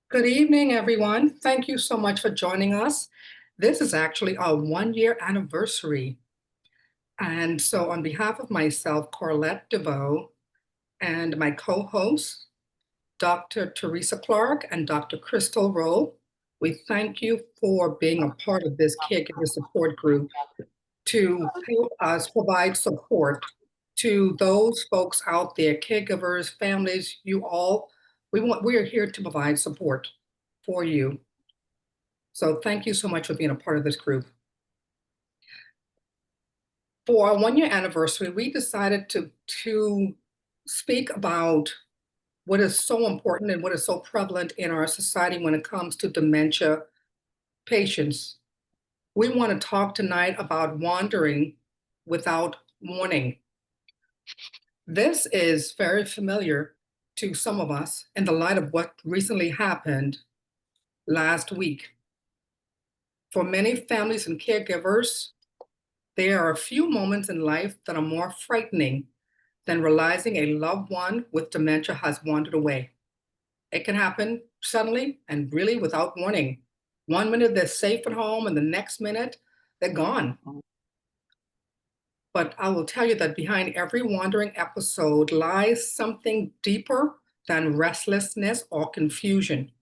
Good evening, everyone. Thank you so much for joining us. This is actually our 1 year anniversary. And so, on behalf of myself, Corlette DeVoe, and my co hosts, Dr. Teresa Clark and Dr. Crystal Rowe, we thank you for being a part of this caregiver support group to help us provide support to those folks out there, caregivers, families, you all. We are here to provide support for you. So thank you so much for being a part of this group. For our 1 year anniversary, we decided to speak about what is so important and what is so prevalent in our society when it comes to dementia patients. We want to talk tonight about wandering without warning. This is very familiar to some of us in the light of what recently happened last week. For many families and caregivers, there are a few moments in life that are more frightening than realizing a loved one with dementia has wandered away. It can happen suddenly and really without warning. 1 minute they're safe at home, and the next minute they're gone. But I will tell you that behind every wandering episode lies something deeper than restlessness or confusion.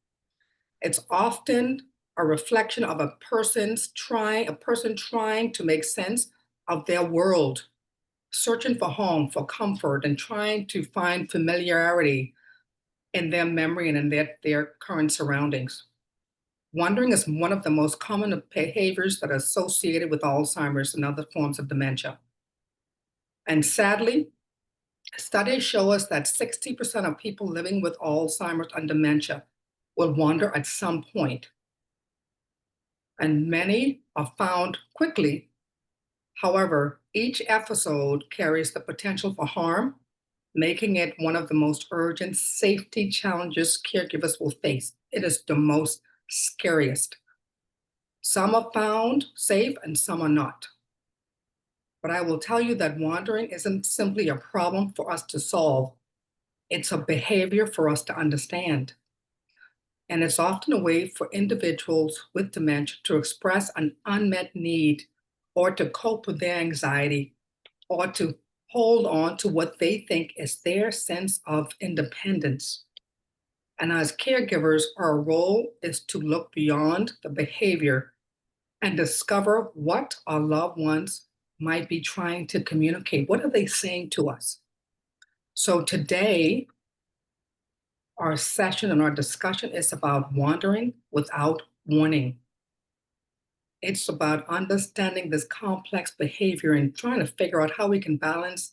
It's often a reflection of a person trying to make sense of their world, searching for home, for comfort, and trying to find familiarity in their memory and in their current surroundings. Wandering is one of the most common behaviors that are associated with Alzheimer's and other forms of dementia. And sadly, studies show us that 60% of people living with Alzheimer's and dementia will wander at some point. And many are found quickly. However, each episode carries the potential for harm, making it one of the most urgent safety challenges caregivers will face. It is the most scariest. Some are found safe and some are not. But I will tell you that wandering isn't simply a problem for us to solve, it's a behavior for us to understand. And it's often a way for individuals with dementia to express an unmet need or to cope with their anxiety or to hold on to what they think is their sense of independence. And as caregivers, our role is to look beyond the behavior and discover what our loved ones might be trying to communicate. What are they saying to us? So today, our session and our discussion is about wandering without warning. It's about understanding this complex behavior and trying to figure out how we can balance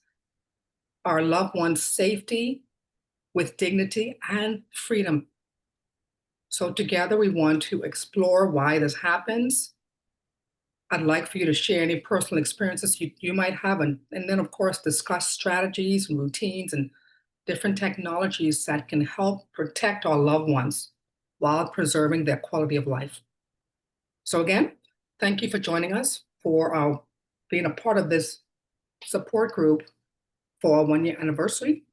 our loved one's safety with dignity and freedom. So together we want to explore why this happens. I'd like for you to share any personal experiences you might have, and then of course discuss strategies and routines and different technologies that can help protect our loved ones while preserving their quality of life. So again, thank you for joining us for being a part of this support group for our 1 year anniversary.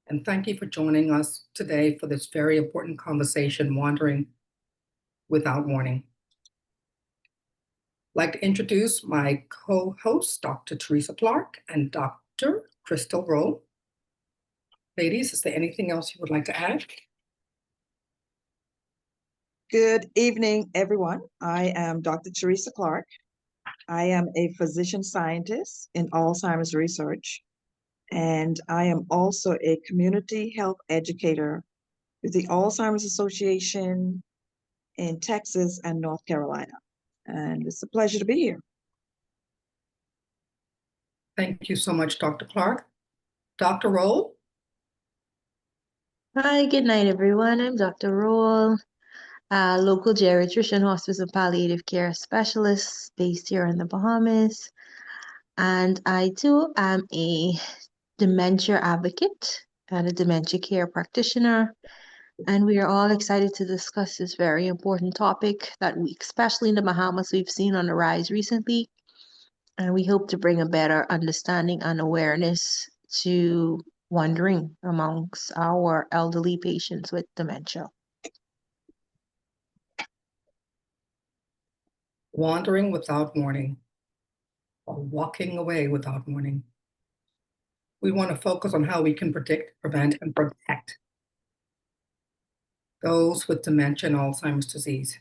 And thank you for joining us today for this very important conversation, Wandering Without Warning. I'd like to introduce my co-hosts, Dr. Teresa Clark and Dr. Crystal Rowe. Ladies, is there anything else you would like to add? Good evening, everyone. I am Dr. Teresa Clark. I am a physician scientist in Alzheimer's research, and I am also a community health educator with the Alzheimer's Association in Texas and North Carolina. And it's a pleasure to be here. Thank you so much, Dr. Clark. Dr. Rowe? Hi, good night, everyone. I'm Dr. Roll, a local geriatrician, hospice, and palliative care specialist based here in the Bahamas. And I too am a dementia advocate and a dementia care practitioner. And we are all excited to discuss this very important topic that we, especially in the Bahamas, we've seen on the rise recently. And we hope to bring a better understanding and awareness to wandering amongst our elderly patients with dementia. wandering without warning, or walking away without warning. We want to focus on how we can predict, prevent, and protect those with dementia and Alzheimer's disease,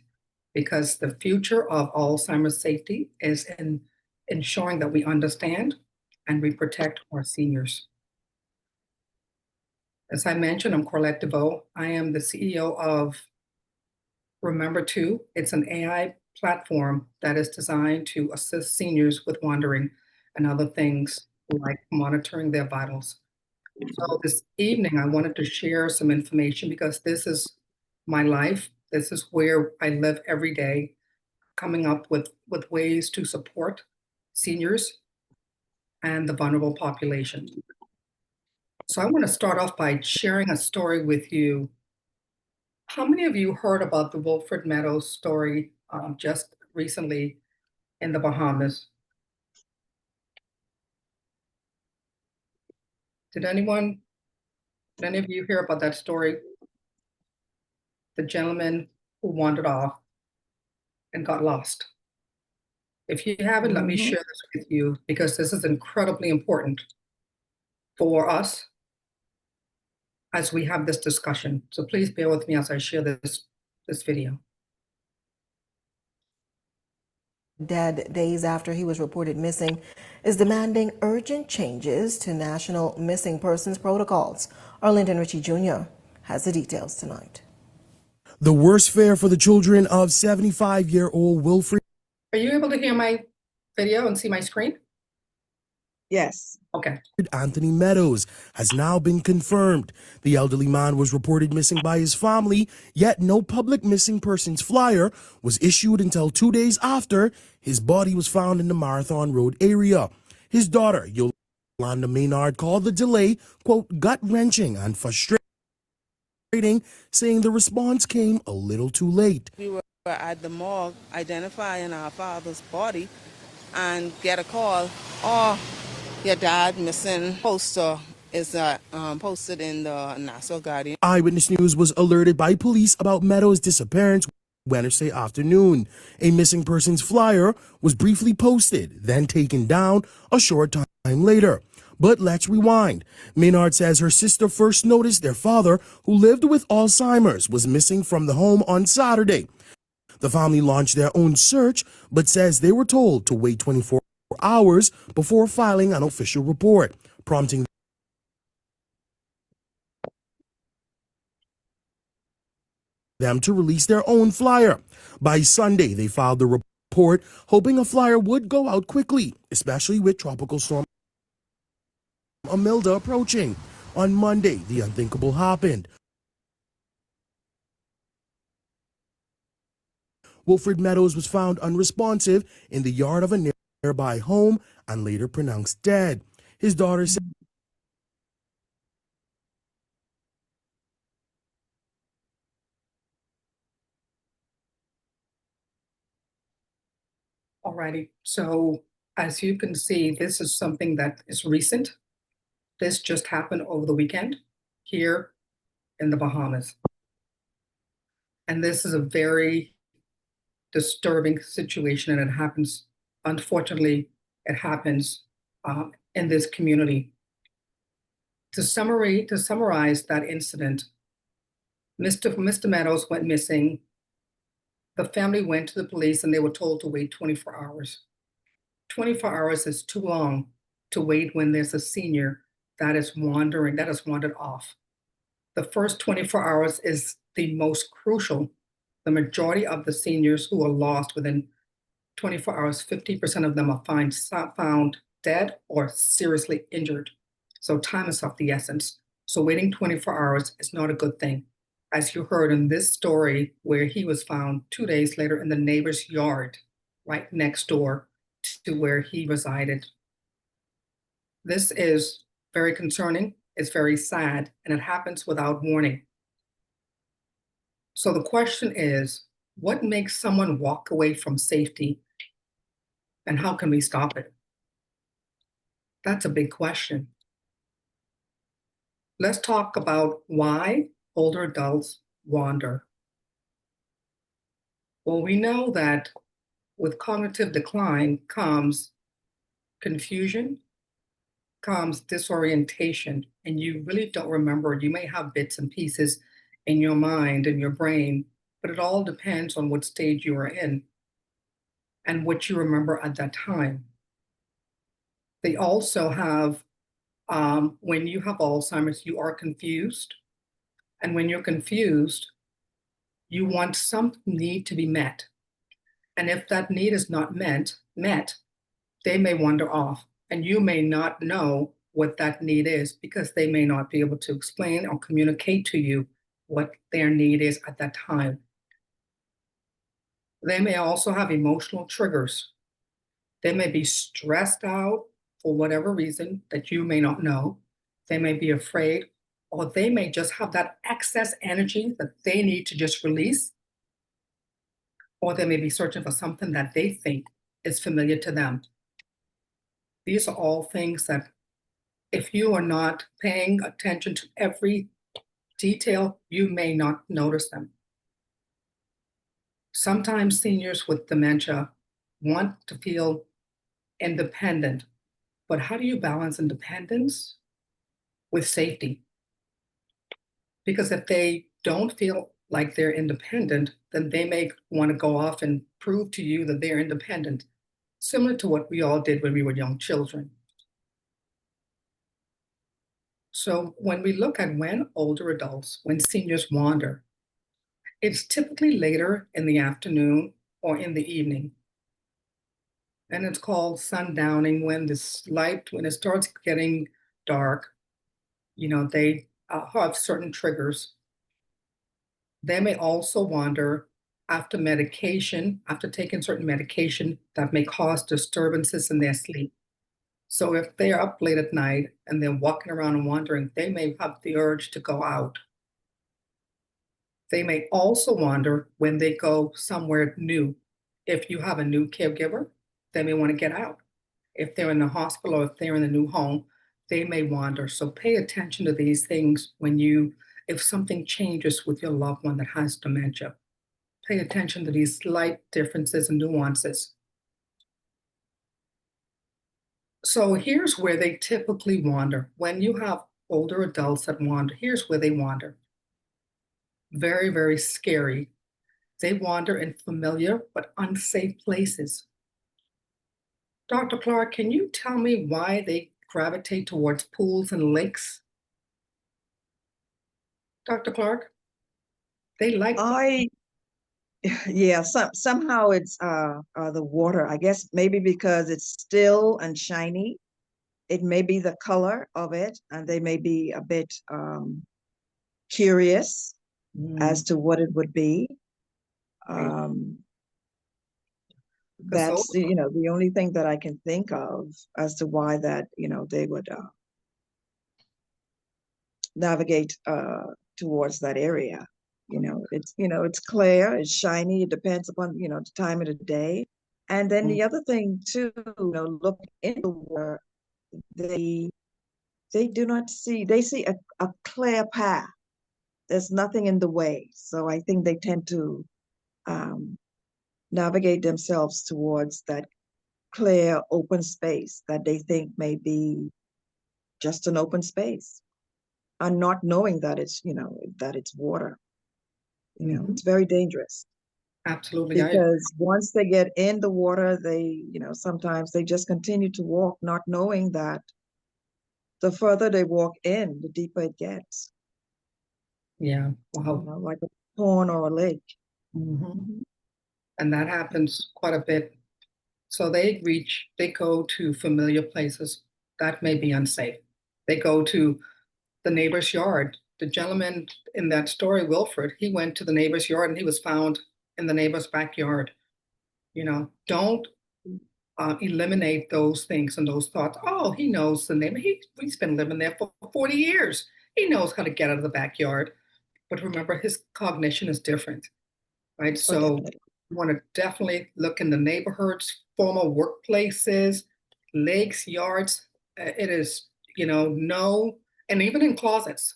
because the future of Alzheimer's safety is in ensuring that we understand and we protect our seniors. As I mentioned, I'm Corlette DeVoe. I am the CEO of Remember Two. It's an AI platform that is designed to assist seniors with wandering and other things like monitoring their vitals. So this evening, I wanted to share some information because this is my life. This is where I live every day, coming up with ways to support seniors and the vulnerable population. So I want to start off by sharing a story with you. How many of you heard about the Wilfred Meadows story just recently in the Bahamas? Did any of you hear about that story? The gentleman who wandered off and got lost. If you haven't, let me share this with you because this is incredibly important for us as we have this discussion. So please bear with me as I share this video. Dead days after he was reported missing is demanding urgent changes to national missing persons protocols. Arlington Ritchie Jr. has the details tonight. The worst fare for the children of 75-year-old Wilfred. Are you able to hear my video and see my screen? Yes. Okay. Anthony Meadows has now been confirmed. The elderly man was reported missing by his family, yet no public missing persons flyer was issued until 2 days after his body was found in the Marathon Road area. His daughter, Yolanda Maynard, called the delay, quote, gut-wrenching and frustrating, saying the response came a little too late. We were at the morgue identifying our father's body and get a call, oh, your dad missing. Poster is posted in the Nassau Guardian. Eyewitness News was alerted by police about Meadows' disappearance Wednesday afternoon. A missing persons flyer was briefly posted, then taken down a short time later. But let's rewind. Maynard says her sister first noticed their father, who lived with Alzheimer's, was missing from the home on Saturday. The family launched their own search, but says they were told to wait 24 hours before filing an official report, prompting them to release their own flyer. By Sunday, they filed the report, hoping a flyer would go out quickly, especially with Tropical Storm Imelda approaching. On Monday, the unthinkable happened. Wilfred Meadows was found unresponsive in the yard of a nearby home and later pronounced dead. His daughter said Alrighty. So as you can see, this is something that is recent. This just happened over the weekend here in the Bahamas. And this is a very disturbing situation, and it happens, unfortunately, it happens in this community. To summarize that incident, Mr. Meadows went missing. The family went to the police and they were told to wait 24 hours. 24 hours is too long to wait when there's a senior that is wandered off. The first 24 hours is the most crucial. The majority of the seniors who are lost within 24 hours, 50% of them are found dead or seriously injured. So time is of the essence. So waiting 24 hours is not a good thing. As you heard in this story, where he was found 2 days later in the neighbor's yard, right next door to where he resided. This is very concerning, it's very sad, and it happens without warning. So the question is, what makes someone walk away from safety, and how can we stop it? That's a big question. Let's talk about why older adults wander. Well, we know that with cognitive decline comes confusion, comes disorientation, and you really don't remember. You may have bits and pieces in your mind and your brain, but it all depends on what stage you are in and what you remember at that time. They also have, when you have Alzheimer's, you are confused. And when you're confused, you want some need to be met. And if that need is not met, they may wander off. And you may not know what that need is because they may not be able to explain or communicate to you what their need is at that time. They may also have emotional triggers. They may be stressed out for whatever reason that you may not know. They may be afraid, or they may just have that excess energy that they need to just release, or they may be searching for something that they think is familiar to them. These are all things that if you are not paying attention to every detail, you may not notice them. Sometimes seniors with dementia want to feel independent, but how do you balance independence with safety? Because if they don't feel like they're independent, then they may want to go off and prove to you that they're independent, similar to what we all did when we were young children. So when we look at when older adults, when seniors wander, it's typically later in the afternoon or in the evening. And it's called sundowning when when it starts getting dark, they have certain triggers. They may also wander after medication, after taking certain medication that may cause disturbances in their sleep. So if they're up late at night and they're walking around and wandering, they may have the urge to go out. They may also wander when they go somewhere new. If you have a new caregiver, they may want to get out. If they're in the hospital or if they're in a new home, they may wander. So pay attention to these things if something changes with your loved one that has dementia. Pay attention to these slight differences and nuances. So here's where they typically wander. When you have older adults that wander, here's where they wander. Very, very scary. They wander in familiar but unsafe places. Dr. Clark, can you tell me why they gravitate towards pools and lakes? Dr. Clark, they like. Yeah, somehow it's the water. I guess maybe because it's still and shiny. It may be the color of it, and they may be a bit curious as to what it would be. That's the only thing that I can think of as to why that they would navigate towards that area. It's clear, it's shiny. It depends upon the time of the day. And then the other thing too, look in the water, they do not see. They see a clear path. There's nothing in the way. So I think they tend to navigate themselves towards that clear open space that they think may be just an open space, and not knowing that it's water. It's very dangerous. Absolutely. Because once they get in the water, they sometimes they just continue to walk, not knowing that the further they walk in, the deeper it gets. Yeah. Wow. Like a pond or a lake. And that happens quite a bit. So they go to familiar places that may be unsafe. They go to the neighbor's yard. The gentleman in that story, Wilfred, he went to the neighbor's yard and he was found in the neighbor's backyard. Don't eliminate those things and those thoughts. Oh, he knows the neighbor. He's been living there for 40 years. He knows how to get out of the backyard. But remember, his cognition is different, right? So you want to definitely look in the neighborhoods, former workplaces, lakes, yards. It is, no, and even in closets.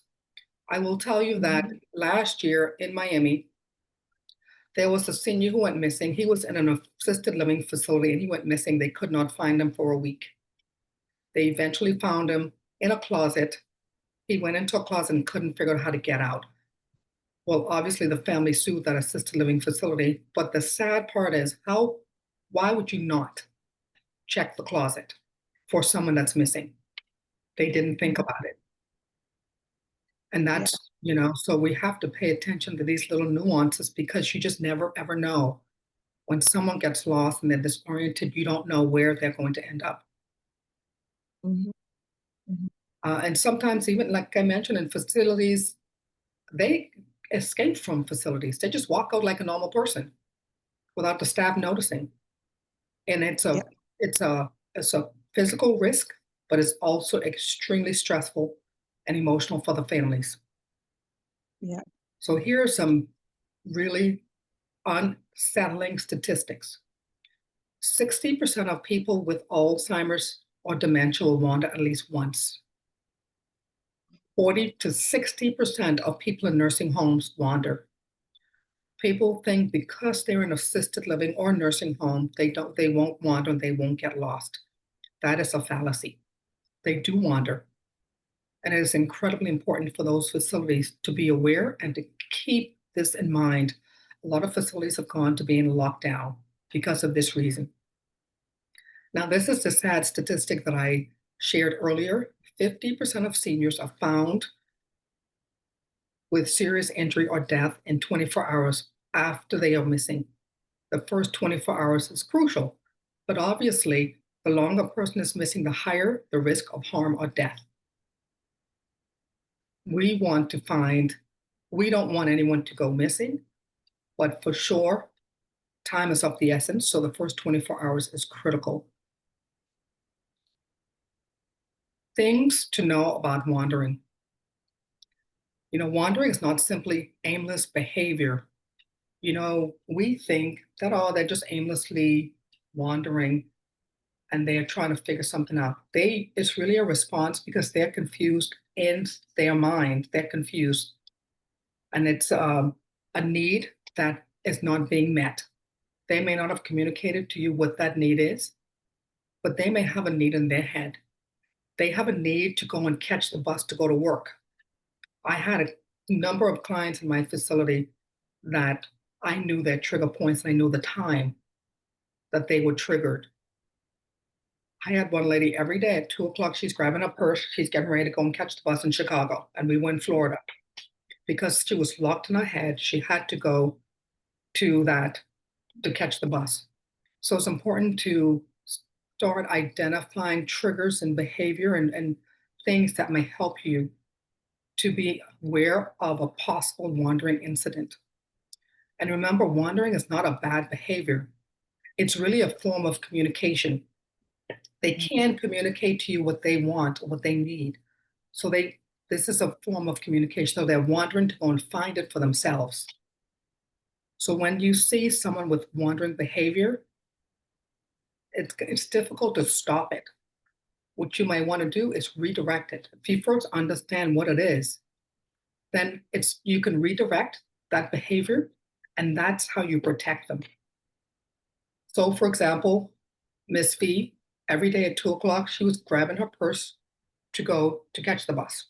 I will tell you that last year in Miami, There was a senior who went missing. He was in an assisted living facility and he went missing. They could not find him for a week. They eventually found him in a closet. He went into a closet and couldn't figure out how to get out. Well, obviously the family sued that assisted living facility, but the sad part is why would you not check the closet for someone that's missing? They didn't think about it. And that's, so we have to pay attention to these little nuances because you just never ever know. When someone gets lost and they're disoriented, you don't know where they're going to end up. Mhm. Mhm. And sometimes even, like I mentioned, in facilities, they escape from facilities. They just walk out like a normal person without the staff noticing. And it's a Yep. it's a physical risk, but it's also extremely stressful and emotional for the families. Yeah. So here are some really unsettling statistics. 60% of people with Alzheimer's or dementia will wander at least once. 40 to 60% of people in nursing homes wander. People think because they're in assisted living or nursing home, they won't wander and they won't get lost. That is a fallacy. They do wander. And it is incredibly important for those facilities to be aware and to keep this in mind. A lot of facilities have gone to being locked down because of this reason. Now, this is the sad statistic that I shared earlier. 50% of seniors are found with serious injury or death in 24 hours after they are missing. The first 24 hours is crucial, but obviously, the longer a person is missing, the higher the risk of harm or death. We don't want anyone to go missing, but for sure, time is of the essence, so the first 24 hours is critical. Things to know about wandering. Wandering is not simply aimless behavior. We think that, oh, they're just aimlessly wandering and they're trying to figure something out. It's really a response because they're confused in their mind. They're confused. And it's a need that is not being met. They may not have communicated to you what that need is, but they may have a need in their head. They have a need to go and catch the bus to go to work. I had a number of clients in my facility that I knew their trigger points and I knew the time that they were triggered. I had one lady every day at 2 o'clock, she's grabbing a purse, she's getting ready to go and catch the bus in Chicago. And we went to Florida because she was locked in her head. She had to go to catch the bus. So it's important to start identifying triggers and behavior and things that may help you to be aware of a possible wandering incident. And remember, wandering is not a bad behavior. It's really a form of communication. They can communicate to you what they want or what they need. So this is a form of communication. So they're wandering to go and find it for themselves. So when you see someone with wandering behavior, it's difficult to stop it. What you might want to do is redirect it. If you first understand what it is, then you can redirect that behavior, and that's how you protect them. So, for example, Miss Fee, every day at 2 o'clock, she was grabbing her purse to go to catch the bus.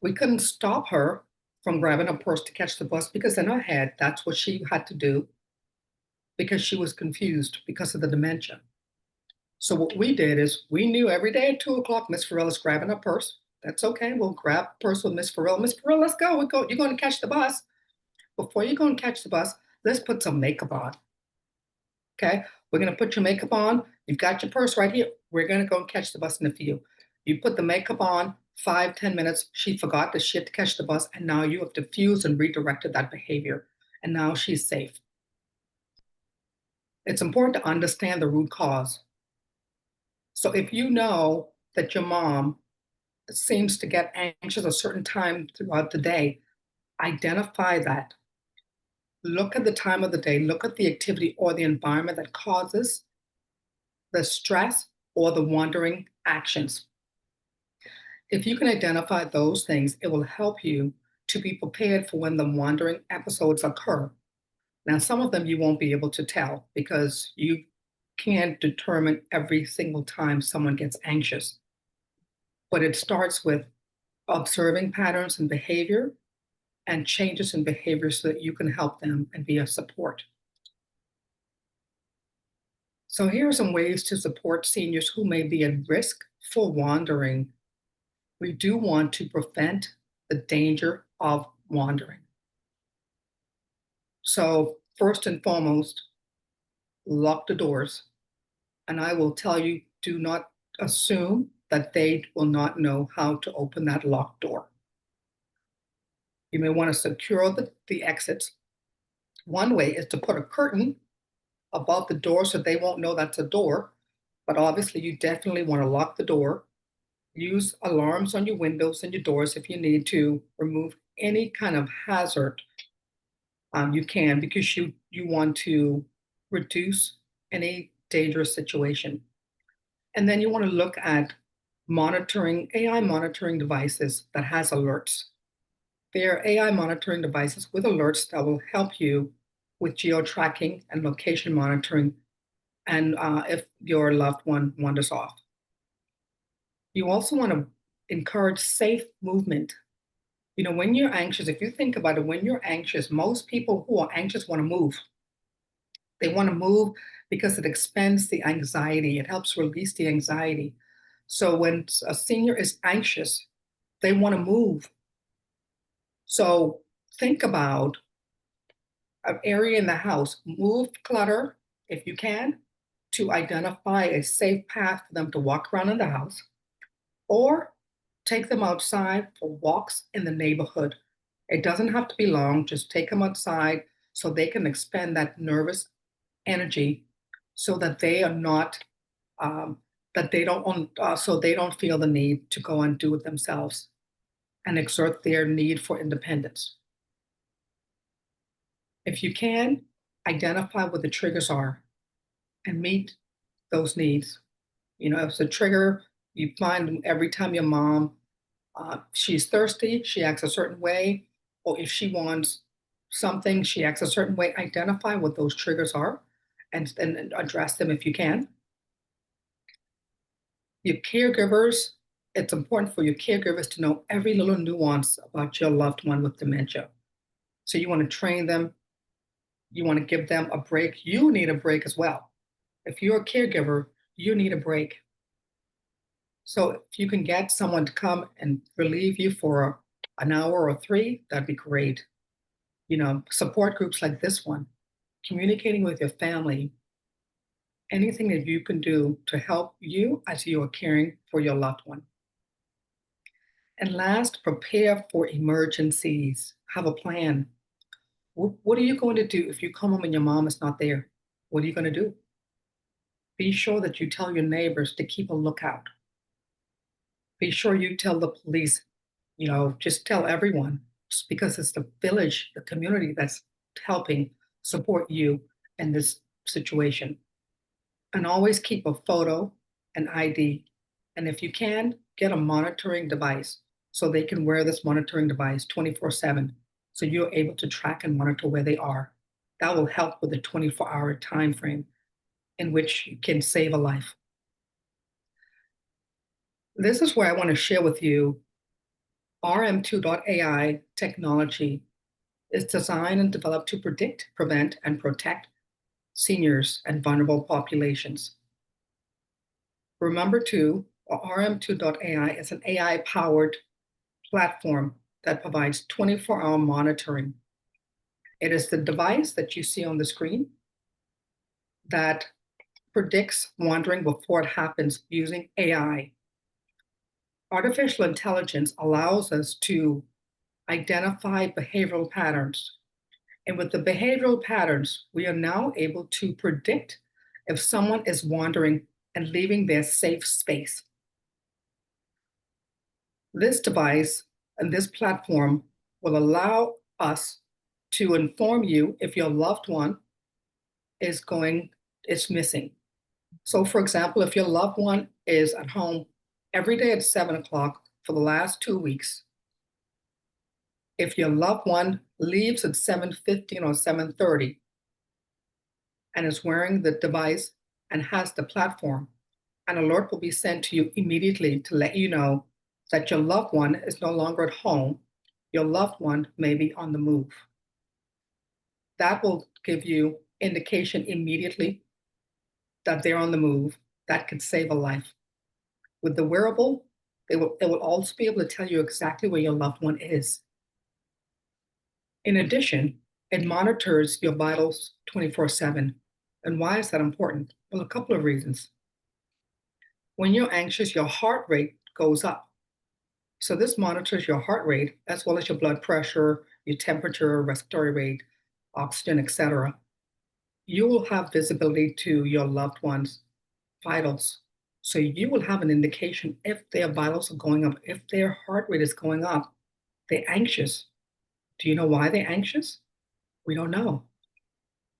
We couldn't stop her from grabbing her purse to catch the bus because in her head, that's what she had to do because she was confused because of the dementia. So what we did is we knew every day at 2 o'clock, Miss Farrell is grabbing her purse. That's okay. We'll grab a purse with Miss Farrell. Miss Farrell, let's go. You're going to catch the bus. Before you go and catch the bus, let's put some makeup on. Okay, we're going to put your makeup on. You've got your purse right here. We're going to go and catch the bus in a few. You put the makeup on, 5-10 minutes. She forgot that she had to catch the bus, and now you have diffused and redirected that behavior, and now she's safe. It's important to understand the root cause. So if you know that your mom seems to get anxious a certain time throughout the day, identify that. Look at the time of the day, look at the activity or the environment that causes the stress or the wandering actions. If you can identify those things, it will help you to be prepared for when the wandering episodes occur. Now, some of them you won't be able to tell because you can't determine every single time someone gets anxious. But it starts with observing patterns in behavior and changes in behavior so that you can help them and be a support. So here are some ways to support seniors who may be at risk for wandering. We do want to prevent the danger of wandering. So first and foremost, lock the doors. And I will tell you, do not assume that they will not know how to open that locked door. You may want to secure the exits. One way is to put a curtain above the door so they won't know that's a door. But obviously, you definitely want to lock the door. Use alarms on your windows and your doors if you need to remove any kind of hazard. You can, because you want to reduce any dangerous situation. And then you want to look at AI monitoring devices that has alerts. They are AI monitoring devices with alerts that will help you with geo-tracking and location monitoring, and if your loved one wanders off. You also want to encourage safe movement. You know, when you're anxious, if you think about it, when you're anxious, most people who are anxious want to move. They want to move because it expends the anxiety, it helps release the anxiety. So when a senior is anxious, they want to move. So think about an area in the house, move clutter if you can, to identify a safe path for them to walk around in the house, or take them outside for walks in the neighborhood. It doesn't have to be long, just take them outside so they can expend that nervous energy so that they are not, so they don't feel the need to go and do it themselves and exert their need for independence. If you can, identify what the triggers are and meet those needs. You know, if it's a trigger, you find every time your mom, she's thirsty, she acts a certain way, or if she wants something, she acts a certain way, identify what those triggers are and address them if you can. Your caregivers, it's important for your caregivers to know every little nuance about your loved one with dementia. So you want to train them, you want to give them a break. You need a break as well. If you're a caregiver, you need a break. So if you can get someone to come and relieve you for an hour or three, that'd be great. You know, support groups like this one, communicating with your family, anything that you can do to help you as you are caring for your loved one. And last, prepare for emergencies. Have a plan. What are you going to do if you come home and your mom is not there? What are you going to do? Be sure that you tell your neighbors to keep a lookout. Be sure you tell the police, you know, just tell everyone, just because it's the village, the community that's helping support you in this situation. And always keep a photo, an ID, and if you can, get a monitoring device so they can wear this monitoring device 24/7 so you're able to track and monitor where they are. That will help with the 24-hour time frame in which you can save a life. This is where I want to share with you RM2.AI technology is designed and developed to predict, prevent, and protect seniors and vulnerable populations. Remember too, RM2.AI is an AI-powered platform that provides 24-hour monitoring. It is the device that you see on the screen that predicts wandering before it happens using AI. Artificial intelligence allows us to identify behavioral patterns. And with the behavioral patterns, we are now able to predict if someone is wandering and leaving their safe space. This device and this platform will allow us to inform you if your loved one is missing. So for example, if your loved one is at home every day at 7 o'clock for the last 2 weeks, if your loved one leaves at 7:15 or 7:30, and is wearing the device and has the platform, an alert will be sent to you immediately to let you know that your loved one is no longer at home. Your loved one may be on the move. That will give you indication immediately that they're on the move. That could save a life. With the wearable, it will also be able to tell you exactly where your loved one is. In addition, it monitors your vitals 24/7. And why is that important? Well, a couple of reasons. When you're anxious, your heart rate goes up. So this monitors your heart rate as well as your blood pressure, your temperature, respiratory rate, oxygen, etc. You will have visibility to your loved one's vitals. So you will have an indication if their vitals are going up, if their heart rate is going up, they're anxious. Do you know why they're anxious? We don't know.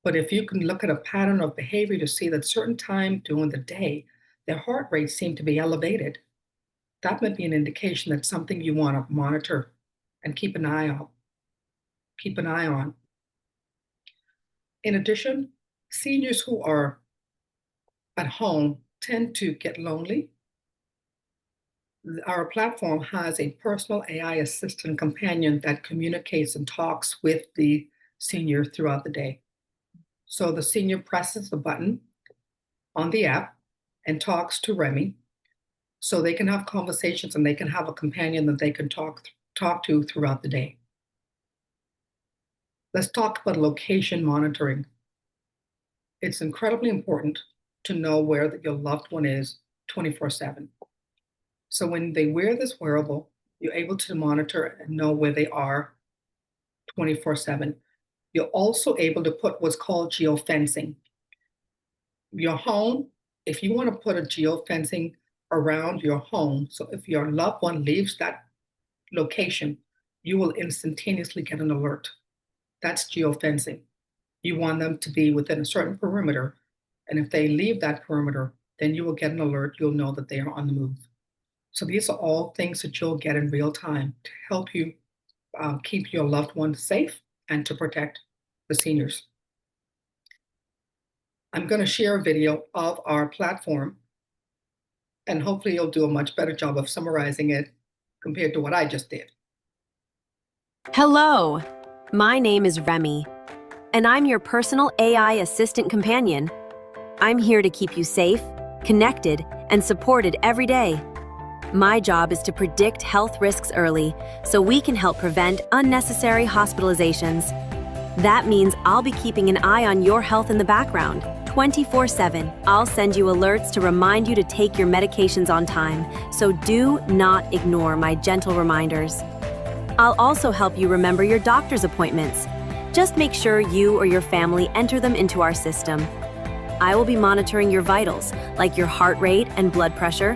But if you can look at a pattern of behavior to see that certain time during the day, their heart rates seem to be elevated, that might be an indication that something you want to monitor and keep an eye on. Keep an eye on. In addition, seniors who are at home tend to get lonely. Our platform has a personal AI assistant companion that communicates and talks with the senior throughout the day. So the senior presses the button on the app and talks to Remy, so they can have conversations and they can have a companion that they can talk to throughout the day. Let's talk about location monitoring. It's incredibly important to know where your loved one is 24/7. So when they wear this wearable, you're able to monitor and know where they are 24/7. You're also able to put what's called geofencing. Your home, if you want to put a geofencing around your home, so if your loved one leaves that location, you will instantaneously get an alert. That's geofencing. You want them to be within a certain perimeter, and if they leave that perimeter, then you will get an alert. You'll know that they are on the move. So these are all things that you'll get in real time to help you keep your loved ones safe and to protect the seniors. I'm going to share a video of our platform, and hopefully you'll do a much better job of summarizing it compared to what I just did. Hello, my name is Remy, and I'm your personal AI assistant companion. I'm here to keep you safe, connected, and supported every day. My job is to predict health risks early so we can help prevent unnecessary hospitalizations. That means I'll be keeping an eye on your health in the background, 24/7. I'll send you alerts to remind you to take your medications on time, so do not ignore my gentle reminders. I'll also help you remember your doctor's appointments. Just make sure you or your family enter them into our system. I will be monitoring your vitals, like your heart rate and blood pressure.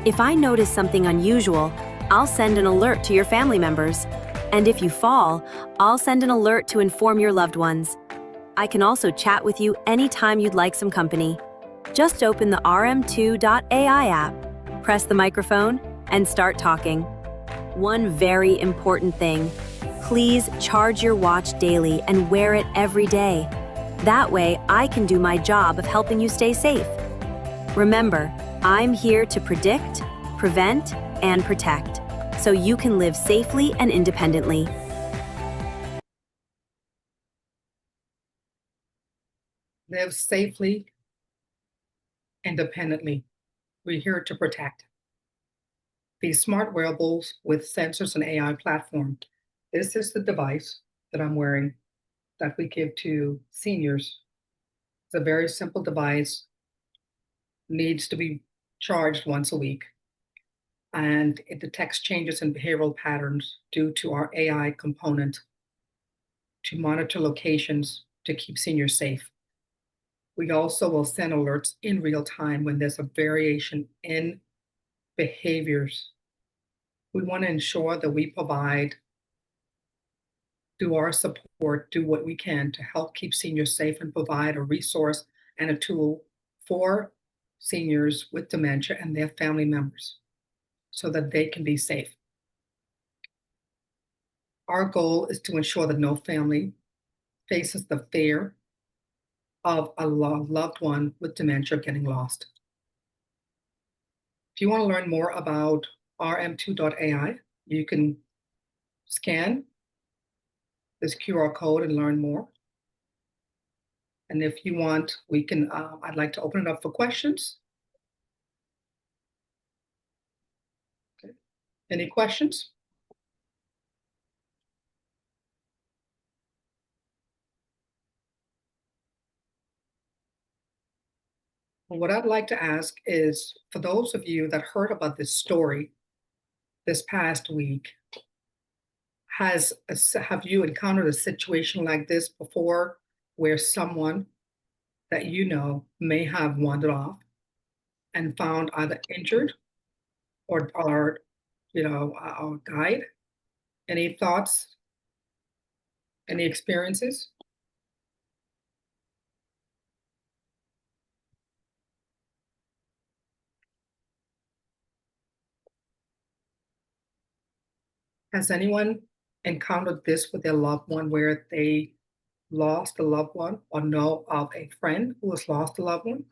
If I notice something unusual, I'll send an alert to your family members. And if you fall, I'll send an alert to inform your loved ones. I can also chat with you anytime you'd like some company. Just open the RM2.ai app, press the microphone, and start talking. One very important thing, please charge your watch daily and wear it every day. That way, I can do my job of helping you stay safe. Remember, I'm here to predict, prevent, and protect, so you can live safely and independently. Live safely, independently. We're here to protect. These smart wearables with sensors and AI platform. This is the device that I'm wearing that we give to seniors. It's a very simple device, needs to be charged once a week, and it detects changes in behavioral patterns due to our AI component to monitor locations to keep seniors safe. We also will send alerts in real time when there's a variation in behaviors. We want to ensure that we provide, do our support, do what we can to help keep seniors safe and provide a resource and a tool for seniors with dementia and their family members so that they can be safe. Our goal is to ensure that no family faces the fear of a loved one with dementia getting lost. If you want to learn more about rm2.ai, you can scan this QR code and learn more. And if you want, we can, I'd like to open it up for questions. Okay. Any questions? What I'd like to ask is, for those of you that heard about this story this past week, have you encountered a situation like this before where someone that you know may have wandered off and found either injured or or died? Any thoughts? Any experiences? Has anyone encountered this with their loved one where they lost a loved one or know of a friend who has lost a loved one?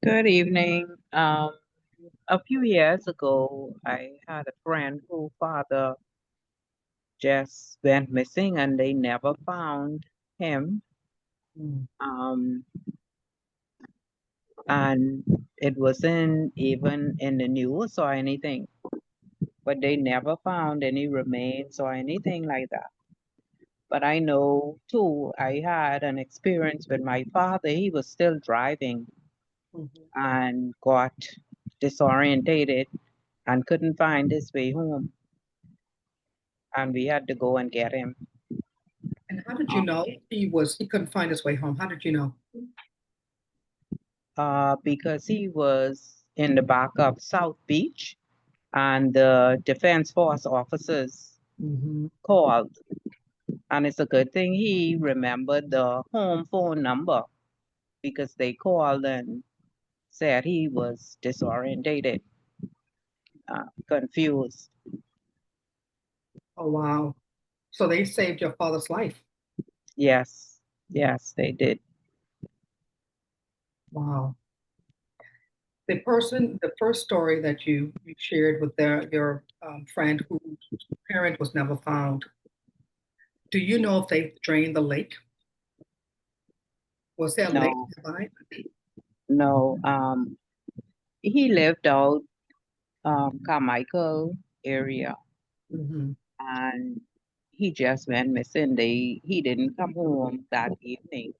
Good evening. A few years ago, I had a friend whose father just went missing and they never found him. Um, and it wasn't even in the news or anything, but they never found any remains or anything like that. But I know too, I had an experience with my father. He was still driving and got disorientated and couldn't find his way home. And we had to go and get him. And how did you know he couldn't find his way home? How did you know? Because he was in the back of South Beach and the Defense Force officers called. And it's a good thing he remembered the home phone number because they called and said he was disorientated, confused. Oh, wow. So they saved your father's life. Yes, yes, they did. Wow. The first story that you shared with your friend whose parent was never found, do you know if they drained the lake? Was there a lake No, nearby? no. He lived out Carmichael area and he just went missing. He didn't come home that evening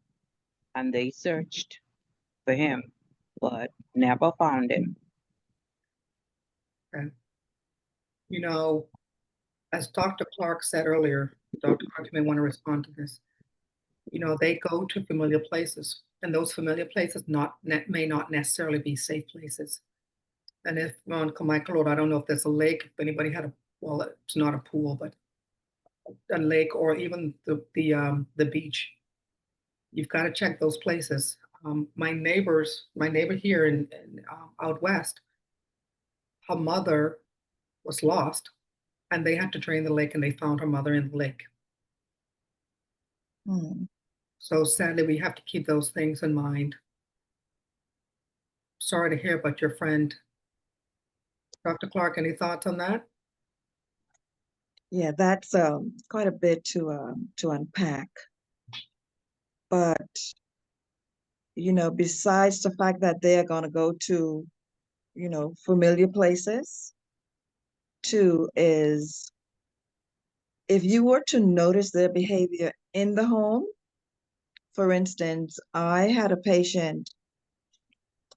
and they searched for him but never found him. Okay. You know, as Dr. Clark said earlier, Dr. Clark, you may want to respond to this. You know, they go to familiar places, and those familiar places may not necessarily be safe places. And if on Carmichael Road, I don't know if there's a lake, if anybody had well, it's not a pool, but a lake or even the beach. You've got to check those places. My neighbor here in out west, her mother was lost, and they had to drain the lake, and they found her mother in the lake. So sadly, we have to keep those things in mind. Sorry to hear about your friend. Dr. Clark, any thoughts on that? Yeah, that's quite a bit to unpack. But besides the fact that they are going to go to, familiar places, too, is if you were to notice their behavior in the home. For instance, I had a patient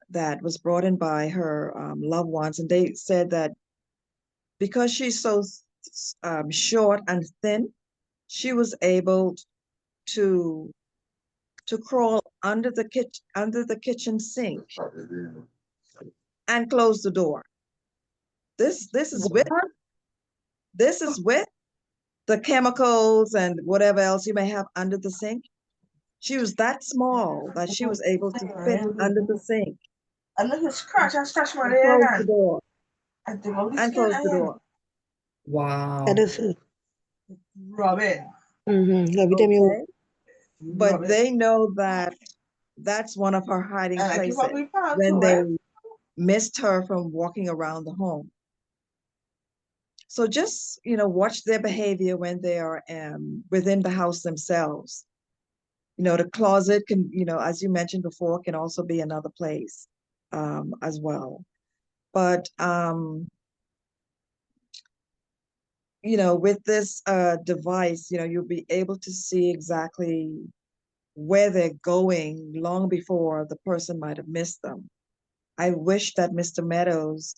that was brought in by her loved ones, and they said that because she's so short and thin, she was able to crawl under the kitchen sink and close the door. This is with the chemicals and whatever else you may have under the sink. She was that small that she was able to fit under the sink And look, scratch my and leg close the again. door. I think I'll be And scared close the again. door. Wow. That is it. Robin. Every time you Okay. But they know that that's one of her hiding places when they missed her from walking around the home. So just, watch their behavior when they are within the house themselves. The closet can, as you mentioned before, can also be another place as well. But, with this device, you'll be able to see exactly where they're going long before the person might have missed them. I wish that Mr. Meadows,